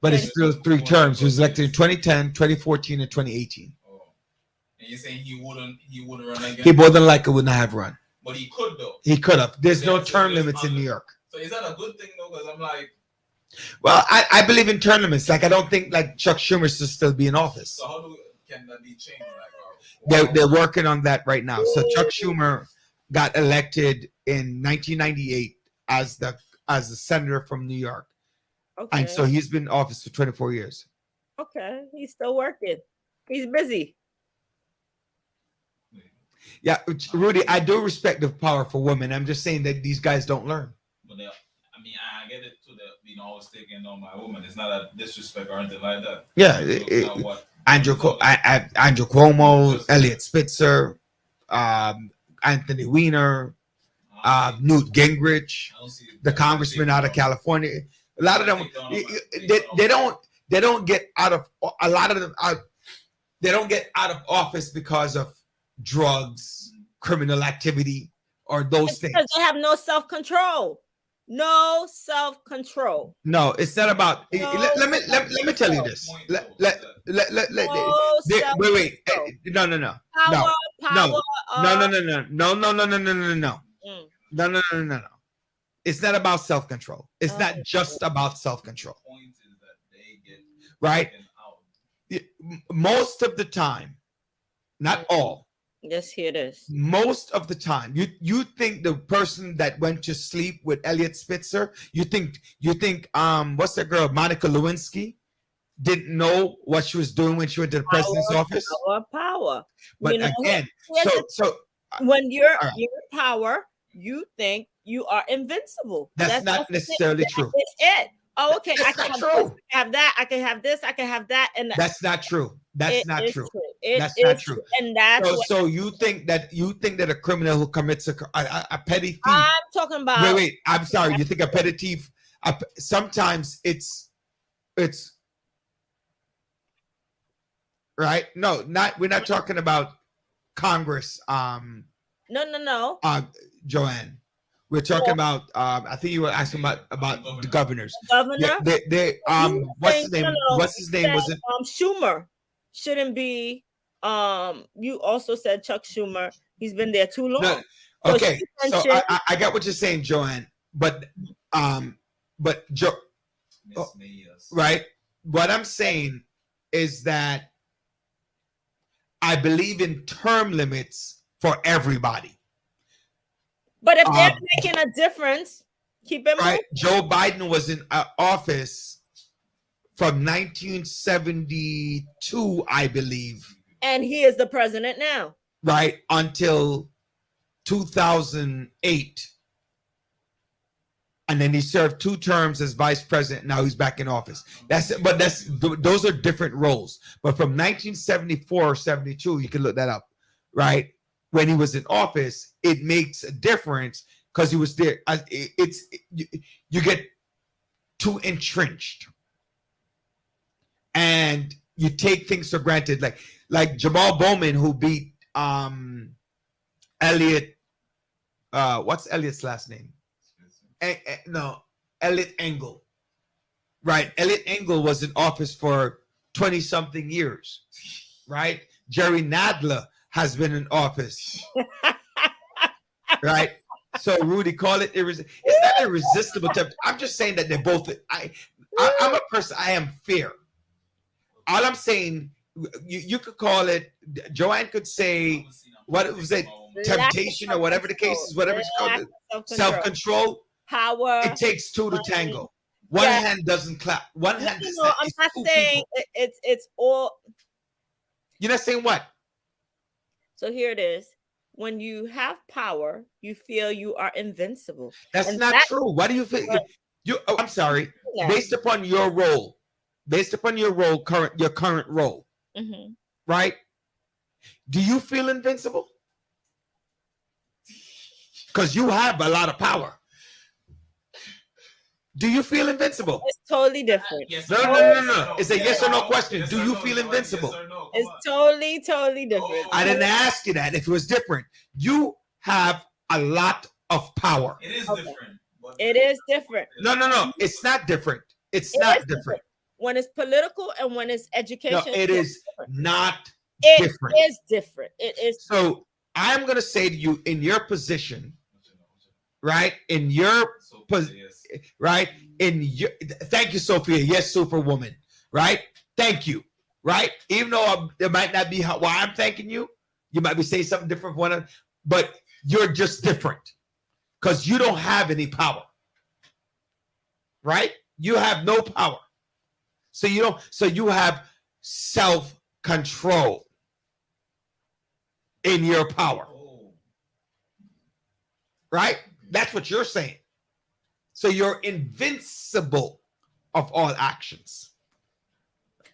But it's still 3 terms. He was elected in 2010, 2014, and 2018. Oh. And you're saying he wouldn't run again? He more than likely would not have run. But he could though. He could have. There's no term limits in New York. So is that a good thing though? Because I'm like, well, I believe in term limits. Like I don't think like Chuck Schumer should still be in office. so can that be changed? Like, They're working on that right now. So Chuck Schumer got elected in 1998 as the senator from New York, Okay. and so he's been in office for 24 years. Okay. He's still working. He's busy. Yeah, Rudy, I do respect the powerful women. I'm just saying that these guys don't learn. But I mean, I get it to the being always taking on my woman. It's not a disrespect or anything like that. Yeah, Andrew So- Cuomo, Elliot Spitzer, Anthony Weiner, Newt Gingrich, I don't see the congressman out of California. A lot of them, they don't get out of a lot of them. They don't get out of office because of drugs, criminal activity, or those things. Because they have no self-control. No self-control. No, it's not about. Let me tell you this. Wait. No. No. It's not about self-control. It's not just about self-control. The point is that they get Right? taken out. Most of the time, not all. Yes, here it is. Most of the time, you think the person that went to sleep with Elliot Spitzer, you think what's that girl, Monica Lewinsky, didn't know what she was doing when she went to the president's office? Power. But You know, again, so when you're right. in power, you think you are invincible. That's not necessarily true. It's it. Oh, okay. That's I not can true. have this, I can have that. I can have this. I can have that. And That's not true. That's not true. That's It not is true. And that's what So you think that a criminal who commits a petty thief? I'm talking about. Wait. I'm sorry. You think a petty thief? Sometimes it's right. No, we're not talking about Congress. No. Joanne. We're talking about. I think you were asking about the governors. Governor. Yeah, they what's his name? What's his name? Was it Schumer shouldn't be. You also said Chuck Schumer. He's been there too long. No, So okay, she so mentioned- I got what you're saying, Joanne, but Joe, right? What I'm saying is that I believe in term limits for everybody. But if they're making a difference, keep it Right? moving. Joe Biden was in office from 1972, I believe, And he is the president now. right, until 2008. And then he served 2 terms as vice president. Now he's back in office. Those are different roles. But from 1974 or 72, you can look that up, right? When he was in office, it makes a difference because he was there. You get too entrenched, and you take things for granted. Like Jamal Bowman, who beat Elliot. What's Elliot's last name? Elliot Engel. Right. Elliot Engel was in office for 20-something years. Right. Jerry Nadler has been in office. Right. So Rudy, call it it's not irresistible. I'm just saying that they're both. I'm a person. I am fair. All I'm saying, you could call it. Joanne could say what was it, temptation or whatever the case is, whatever it's called, self-control. Power. It takes 2 to tango. One hand doesn't clap. One hand. No, I'm not saying it's all. You're not saying what? So here it is. When you have power, you feel you are invincible. That's not true. What do you feel? I'm sorry. Yeah. Based upon your role, your current role, right? Do you feel invincible? Because you have a lot of power. Do you feel invincible? It's totally different. No. It's a yes or no question. Do you feel invincible? It's totally different. I didn't ask you that if it was different. You have a lot of power. It is different. It is different. No. It's not different. It's not different. When it's political and when it's education. No, it is not different. It is different. It is. So I'm going to say to you, in your position, right? In your position. Right? Thank you, Sophia. Yes, Superwoman. Right? Thank you. Right? Even though it might not be why I'm thanking you, you might be saying something different from one, but you're just different because you don't have any power. Right? You have no power. So you have self-control in your power. Right? That's what you're saying. So you're invincible of all actions.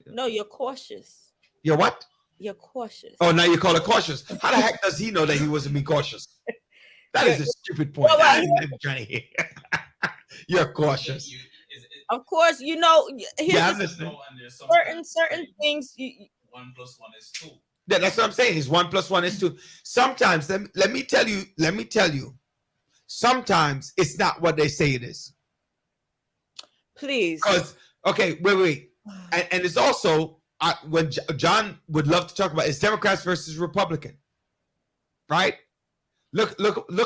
No, you're cautious. You're what? You're cautious. Oh, now you call it cautious. How the heck does he know that he wasn't being cautious? That is a stupid point. I'm trying to hear. You're cautious. Of course, you know. I'm listening. Certain things. 1 + 1 is 2. Yeah, that's what I'm saying. Is 1 + 1 is 2. Sometimes, let me tell you. Sometimes it's not what they say it is. Please. Because, okay, wait. And it's also, when John would love to talk about, it's Democrats versus Republican. Right? Look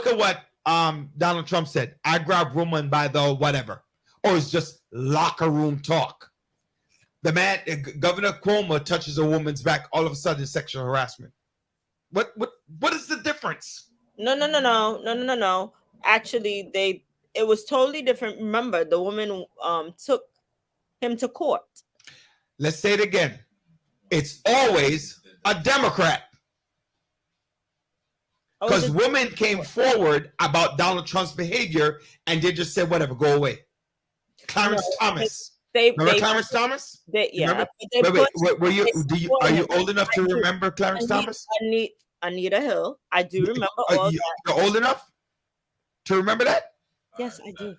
at what Donald Trump said. I grab woman by the whatever. Or it's just locker room talk. The man, Governor Cuomo touches a woman's back, all of a sudden sexual harassment. What is the difference? No. Actually, it was totally different. Remember, the woman took him to court. Let's say it again. It's always a Democrat. Because women came forward about Donald Trump's behavior and they just said, whatever, go away. Clarence Thomas. Remember Clarence Thomas? Yeah. Are you old enough to remember Clarence Thomas? Anita Hill. I do remember all that. You're old enough to remember that? Yes, I do.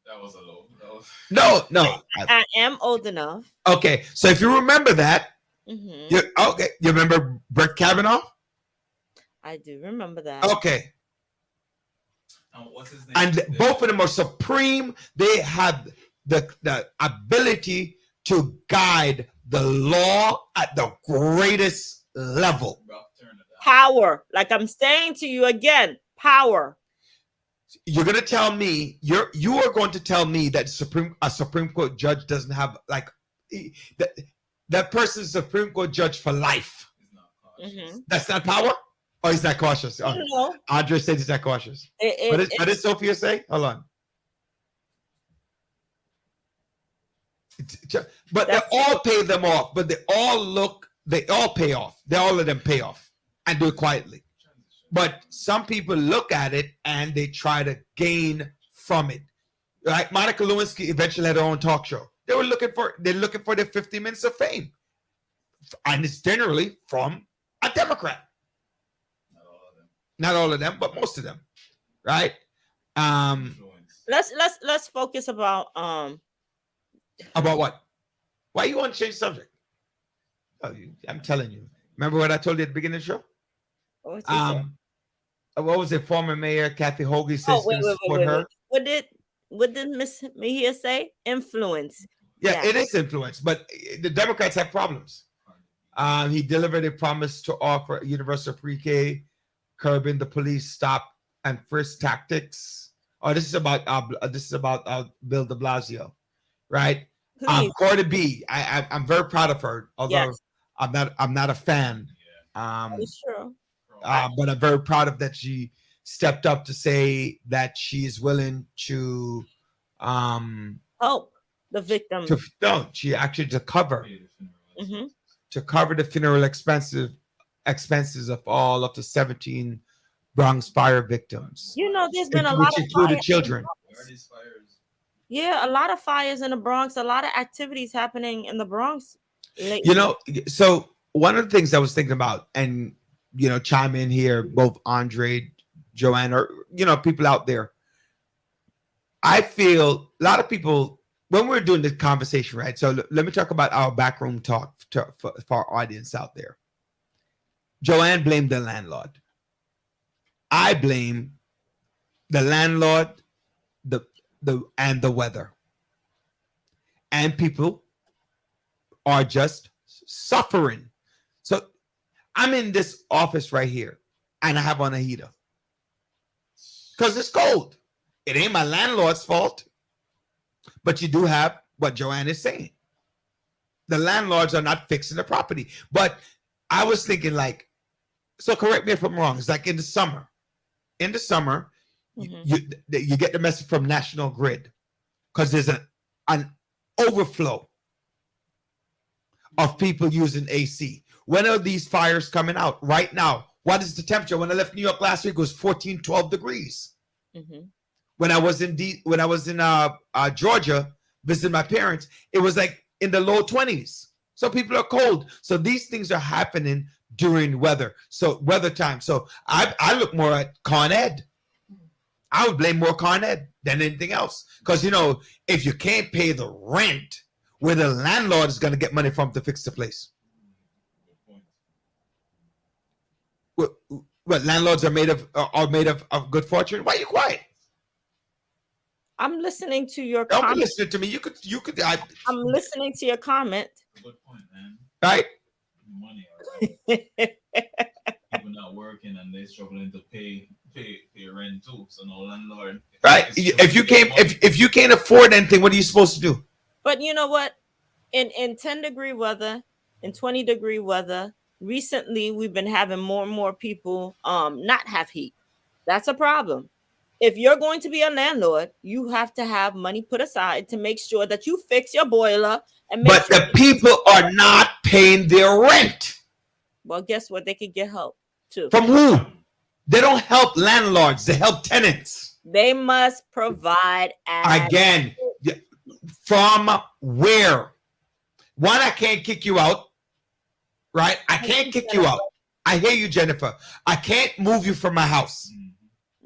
That was a low. No. I am old enough. Okay, so if you remember that, you remember Brett Kavanaugh? I do remember that. Okay. What's his name? And both of them are supreme. They have the ability to guide the law at the greatest level. Power. Like I'm saying to you again, power. You're gonna tell me you are going to tell me that a Supreme Court judge doesn't have like that person's Supreme Court judge for life. Mm-hmm. That's not power, or is that cautious? No. Andre said he's not cautious. What did Sophia say? Hold on. But they all pay them off. But they all pay off. All of them pay off and do it quietly. But some people look at it and they try to gain from it. Like Monica Lewinsky eventually had her own talk show. They're looking for their 50 minutes of fame. And it's generally from a Democrat. Not all of them, but most of them. Right? Let's focus about what? Why you want to change the subject? Oh, I'm telling you. Remember what I told you at the beginning of the show? What was it? Former Mayor Kathy Hoagie says support her. What did Miss Mejia say? Influence. Yeah, it is influence, but the Democrats have problems. He delivered a promise to offer universal pre-K, curbing the police stop and frisk tactics. Oh, this is about Bill de Blasio, right? Cardi B, I'm very proud of her, although yes. I'm not a fan. Sure. But I'm very proud of that she stepped up to say that she is willing to help the victim. She actually to cover the funeral expenses of all of the 17 Bronx fire victims. You know, there's been a lot of included children. Yeah, a lot of fires in the Bronx, a lot of activities happening in the Bronx lately. You know, so one of the things I was thinking about, and chime in here, both Andre, Joanne, or people out there. I feel a lot of people when we're doing this conversation, right? So let me talk about our backroom talk for our audience out there. Joanne blamed the landlord. I blame the landlord, and the weather. And people are just suffering. So I'm in this office right here and I have on a heater because it's cold. It ain't my landlord's fault. But you do have what Joanne is saying. The landlords are not fixing the property. But I was thinking so correct me if I'm wrong. It's like in the summer. In the summer, you get the message from National Grid because there's an overflow of people using AC. When are these fires coming out? Right now. What is the temperature? When I left New York last week, it was 12 degrees. Mm-hmm. When I was in Georgia visiting my parents, it was like in the low 20s. So people are cold. So these things are happening during weather. So weather time. So I look more at Con Ed. I would blame more Con Ed than anything else. Because, if you can't pay the rent, where the landlord is going to get money from to fix the place. What landlords are made of good fortune? Why are you quiet? I'm listening to your comment. comment. Don't listen to me. You could. I'm listening to your comment. Good point, man. Right. Money. People not working and they're struggling to pay rent too. So no landlord. Right. If you can't afford anything, what are you supposed to do? But you know what? In 10-degree weather, in 20-degree weather, recently we've been having more and more people not have heat. That's a problem. If you're going to be a landlord, you have to have money put aside to make sure that you fix your boiler and make But the people are not paying their rent. Well, guess what? They could get help too. From who? They don't help landlords. They help tenants. They must provide again. From where? One, I can't kick you out. Right? I can't kick you out. I hear you, Jennifer. I can't move you from my house.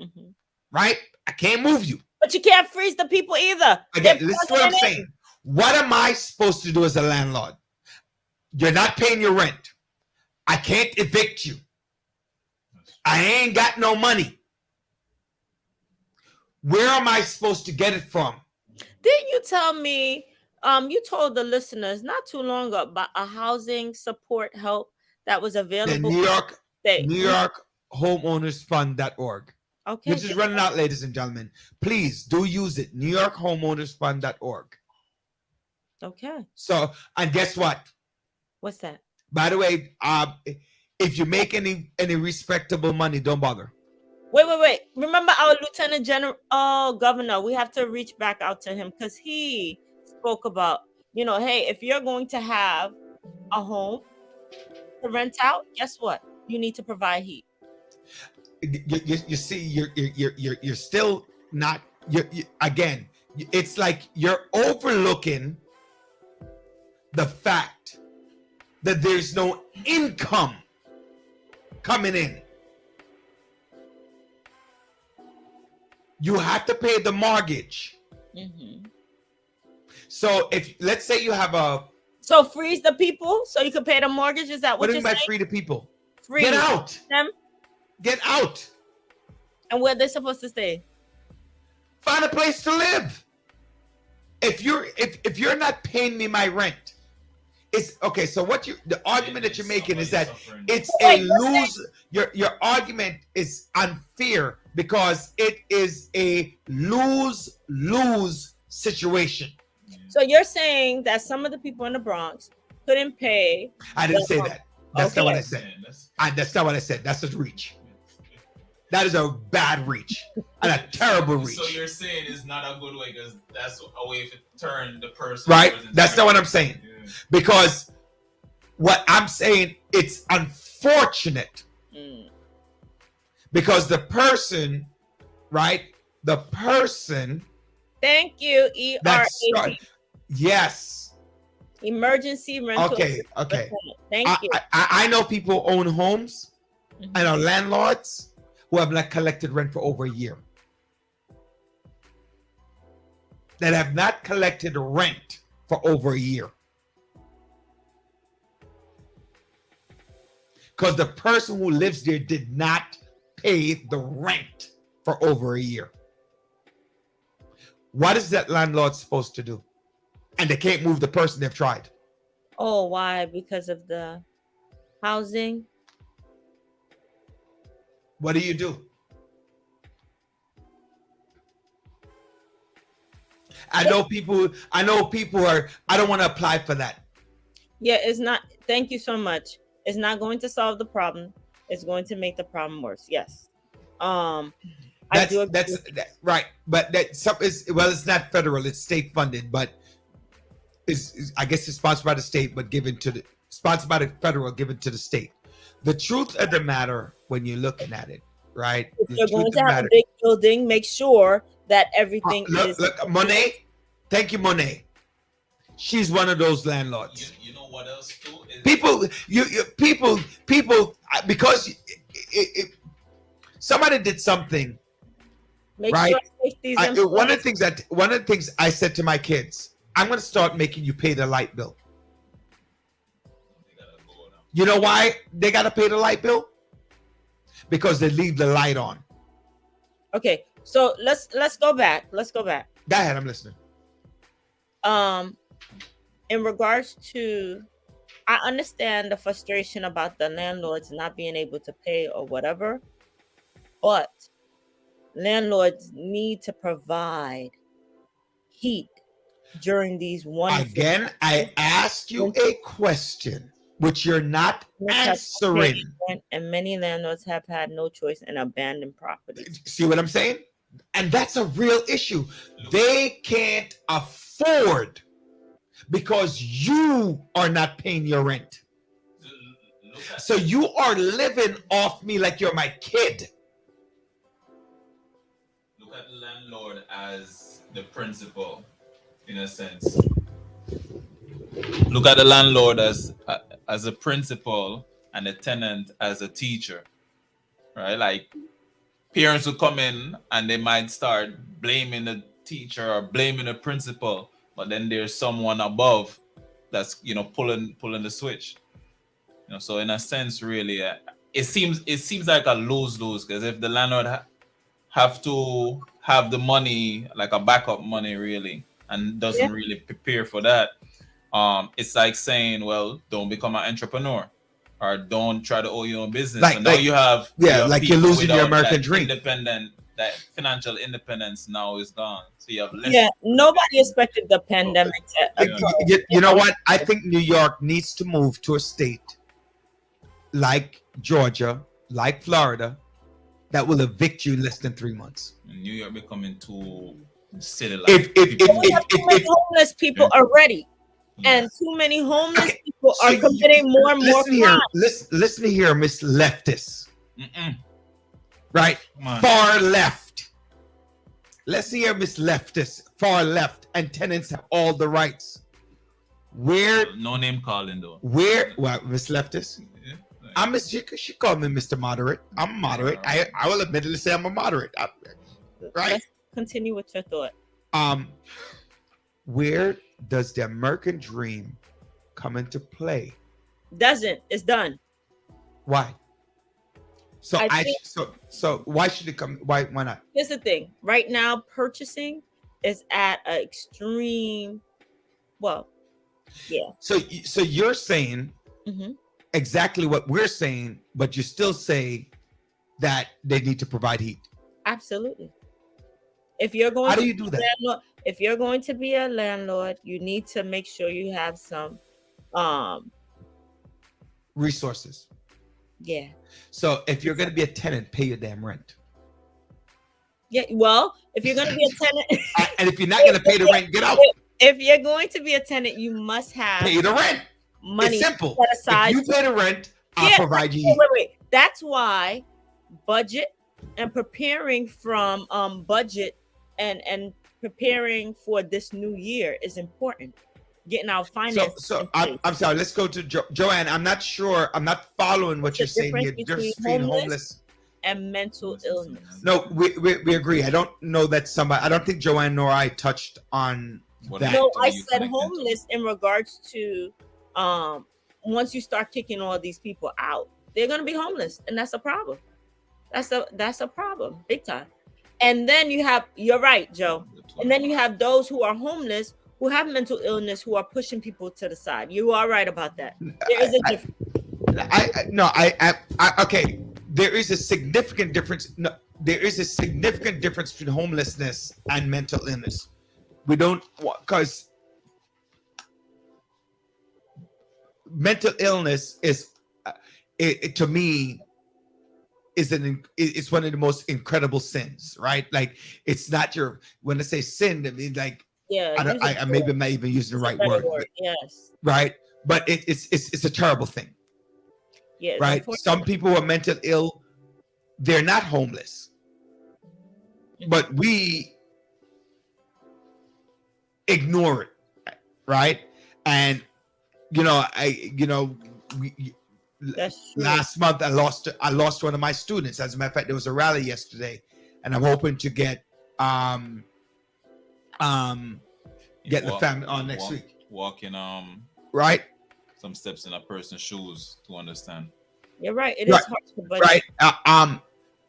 Mm-hmm. Right? I can't move you. But you can't freeze the people either. Again, listen to what I'm saying. What am I supposed to do as a landlord? You're not paying your rent. I can't evict you. I ain't got no money. Where am I supposed to get it from? Didn't you tell me? You told the listeners not too long ago about a housing support help that was The available. New York State. homeownersfund.org, Okay. which is running out, ladies and gentlemen. Please do use it. New York homeownersfund.org. Okay. So, and guess what? What's that? By the way, if you make any respectable money, don't bother. Wait. Remember our Lieutenant General, Governor? We have to reach back out to him because he spoke about, hey, if you're going to have a home to rent out, guess what? You need to provide heat. You see, you're still not. Again, it's like you're overlooking the fact that there's no income coming in. You have to pay the mortgage. Mm-hmm. So if, let's say you have a... So freeze the people so you can pay the mortgage? Is that what you're saying? Free the people? Freeze Get out. them? Get out. And where they're supposed to stay? Find a place to live. If you're not paying me my rent, it's okay. So the argument that you're making is that it's a lose. Your argument is unfair because it is a lose situation. So you're saying that some of the people in the Bronx couldn't pay. I didn't say that. That's not what I said. That's not what I said. That's a reach. That is a bad reach and a terrible reach. So you're saying it's not a good way because that's a way to turn the person right. That's not what I'm saying. Yeah. Because what I'm saying, it's unfortunate because the person, right? The person. Thank you. ERAP. Yes. Emergency rental. Okay. Thank you. I know people own homes and are landlords who have not collected rent for over a year. That have not collected rent for over a year. Because the person who lives there did not pay the rent for over a year. What is that landlord supposed to do? And they can't move the person they've tried. Oh, why? Because of the housing? What do you do? I know people are, I don't want to apply for that. Yeah, it's not. Thank you so much. It's not going to solve the problem. It's going to make the problem worse. Yes. That's right. But it's not federal, it's state funded, but I guess it's sponsored by the state, but sponsored by the federal, given to the state. The truth of the matter, when you're looking at it, right? If you're going to have a big building, make sure that everything is. Look, Monet, thank you, Monet. She's one of those landlords. You know what else too? People, because somebody did something. Make right? Sure safety's in place. One of the things I said to my kids, I'm going to start making you pay the light bill. You know why they got to pay the light bill? Because they leave the light on. Okay, so let's go back. Go ahead, I'm listening. In regards to, I understand the frustration about the landlords not being able to pay or whatever, but landlords need to provide heat during these wonderful. Again, I asked you a question which you're not answering. And many landlords have had no choice and abandoned properties. See what I'm saying? And that's a real issue. They can't afford because you are not paying your rent. So you are living off me like you're my kid. Look at the landlord as the principal, in a sense. Look at the landlord as a principal and a tenant as a teacher, right? Like parents will come in and they might start blaming the teacher or blaming the principal, but then there's someone above that's pulling the switch. So in a sense, really, it seems like a lose-lose, because if the landlord have to have the money, like a backup money, really, and doesn't really prepare for that. It's like saying, well, don't become an entrepreneur, or don't try to own your own business. Like- so now like- you have like you're people losing your without American that dream. that financial independence now is gone. So you have less. Yeah, nobody expected the pandemic to You know what? I think New York needs to move to a state like Georgia, like Florida, that will evict you in less than 3 months. New York becoming too city like. If we have too many homeless people already. And too many homeless people are committing more and more crimes. Listen here, Miss Leftist. Mm-mm. Right? Come on. Far left. Listen here, Miss Leftist. Far left. And tenants have all the rights. Where? No name calling though. Where? What, Miss Leftist? Yeah, like- I'm Miss. She called me Mr. Moderate. I'm moderate. I will admittedly say I'm a moderate. Right? Let's continue with your thought. Where does the American dream come into play? Doesn't. It's done. Why? So I think- so why should it come? Why not? Here's the thing. Right now, purchasing is at an extreme. Well, yeah. So you're saying hmm exactly what we're saying, but you still say that they need to provide heat. Absolutely. If you're going, How do to you do be a that? landlord, if you're going to be a landlord, you need to make sure you have some. Resources. Yeah. So if you're going to be a tenant, pay your damn rent. Yeah. Well, if you're going to be a tenant, And if you're not going to pay the rent, get out. if you're going to be a tenant, you must have Pay the rent. money It's simple. set aside. If you pay the rent, I'll Yeah, provide you Wait, heat. wait. That's why budget and preparing from budget and preparing for this new year is important. Getting our finances. So I'm sorry. Let's go to Joanne. I'm not sure. I'm not following what The you're saying here. difference Difference between between homeless homeless. and mental illness. No, we agree. I don't know that somebody. I don't think Joanne nor I touched on What that. No, So I you said connect homeless in regards to once you start kicking all these people out, they're gonna be homeless, and that's a problem. That's a problem, big time. And then you're right, Joe. And then you have those who are homeless who have mental illness who are pushing people to the side. You are right about that. There is a difference. Okay. There is a significant difference. No, there is a significant difference between homelessness and mental illness. We don't, because mental illness is, to me, it's one of the most incredible sins, right? Like, it's not your, when I say sin, I mean, like, Yeah, I maybe I'm not even using the right word, Yes. right? But it's a terrible thing, Yes. right? Some people who are mental ill, they're not homeless, but we ignore it, right? And That's true. last month I lost one of my students. As a matter of fact, there was a rally yesterday, and I'm hoping to get the family on next week. Walking Right? some steps in a person's shoes to understand. You're right. It is Right. hard to budget. Right.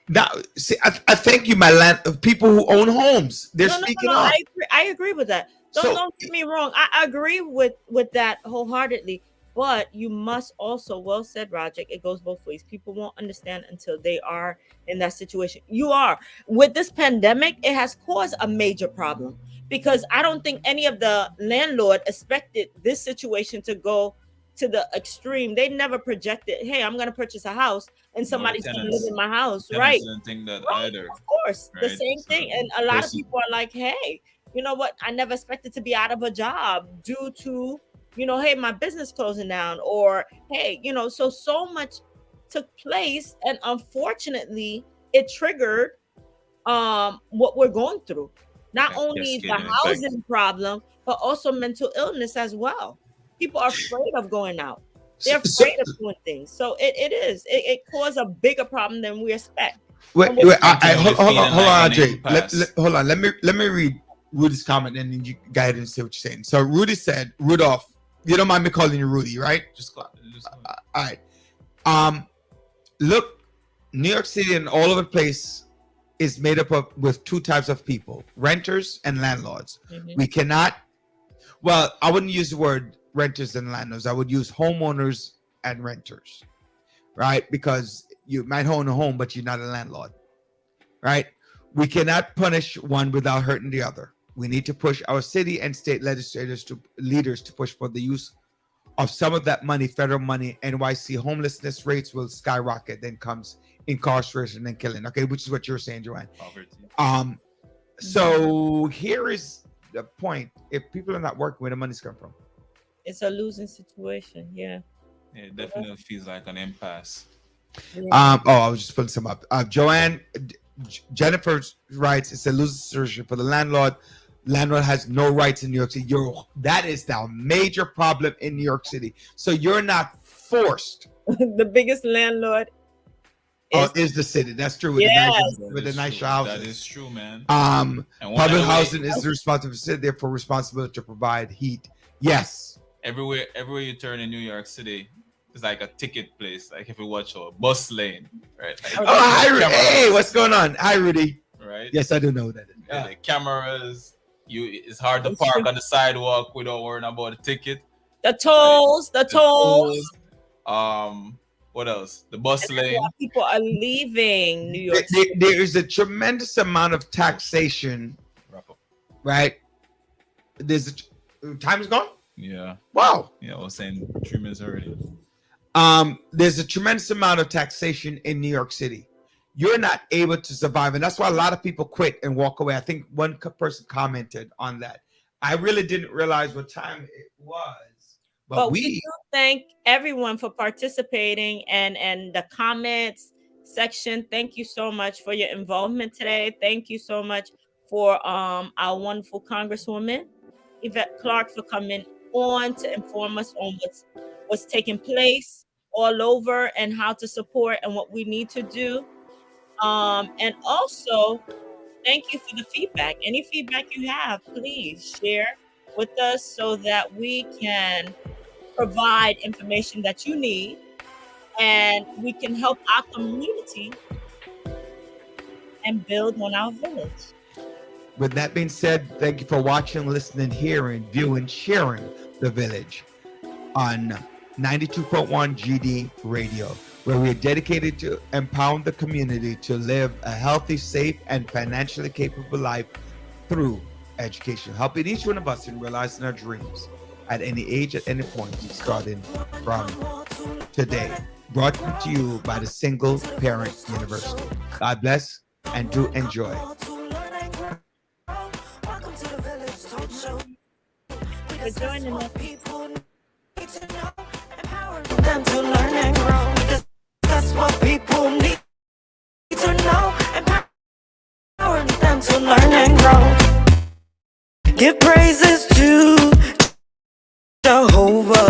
Now, see, I thank you, my land of people who own homes. They're speaking up. I agree with that. Don't get me wrong. I agree with that wholeheartedly. But you must also, well said, Roger, it goes both ways. People won't understand until they are in that situation. You are. With this pandemic, it has caused a major problem because I don't think any of the landlord expected this situation to go to the extreme. They never projected, hey, I'm going to purchase a house and somebody's going to live in my house. Right. Didn't think that Right, either. of course. The Right. same So thing. And a lot of person- people are like, hey, you know what? I never expected to be out of a job due to, hey, my business closing down, or hey, so much took place, and unfortunately, it triggered what we're going through. Not Yeah, only the cascading housing effect. problem, but also mental illness as well. People are afraid of going out. They're So- afraid of doing things. So it caused a bigger problem than we expect. Wait, Continually hold on, feeling like Andre. an impasse. Hold on. Let me read Rudy's comment, and then you guide and say what you're saying. So Rudy said, Rudolph, you don't mind me calling you Rudy, right? Just go. All right. Look, New York City and all over the place, is made up of with two types of people: renters and landlords. Mhm. We cannot. Well, I wouldn't use the word renters and landlords. I would use homeowners and renters, right? Because you might own a home, but you're not a landlord, right? We cannot punish one without hurting the other. We need to push our city and state legislators to leaders to push for the use of some of that money, federal money. NYC homelessness rates will skyrocket. Then comes incarceration and killing. Okay, which is what you're saying, Joanne. Poverty. So here is the point: if people are not working, where the money's come from? It's a losing situation. Yeah. Yeah, it definitely feels like an impasse. Yeah. I was just putting some up. Joanne, Jennifer writes, it's a losing situation for the landlord. Landlord has no rights in New York City. That is the major problem in New York City. So you're not forced. The biggest landlord Is the city. That's true. With the nice houses. That is true, man. Public And housing is the responsibility, therefore responsibility to provide heat. Yes. everywhere you turn in New York City, it's like a ticket place. Like if you watch a bus lane, right? Like, Hi, Rudy. Hey, what's going on? Hi, Rudy. Right? Yes, I do know that. The cameras. It's hard to park on the sidewalk without worrying about a ticket. The tolls. What else? The bus lane. People are leaving New York. There is a tremendous amount of taxation, right? Time is gone? Yeah. Wow. Yeah, I was saying 3 minutes already. There's a tremendous amount of taxation in New York City. You're not able to survive, and that's why a lot of people quit and walk away. I think one person commented on that. I really didn't realize what time it was. But we do thank everyone for participating and the comments section. Thank you so much for your involvement today. Thank you so much for our wonderful Congresswoman Yvette Clarke for coming on to inform us on what's taking place all over and how to support and what we need to do. And also, thank you for the feedback. Any feedback you have, please share with us so that we can provide information that you need and we can help our community and build on our village. With that being said, thank you for watching, listening, hearing, viewing, sharing The Village on 92.1 GD Radio, where we are dedicated to empowering the community to live a healthy, safe, and financially capable life through education, helping each one of us in realizing our dreams at any age, at any point, starting from today. Brought to you by the Single Parent University. God bless and do enjoy. For joining us. Them to learn and grow. That's what people need to know. Empowering them to learn and grow. Give praises to Jehovah.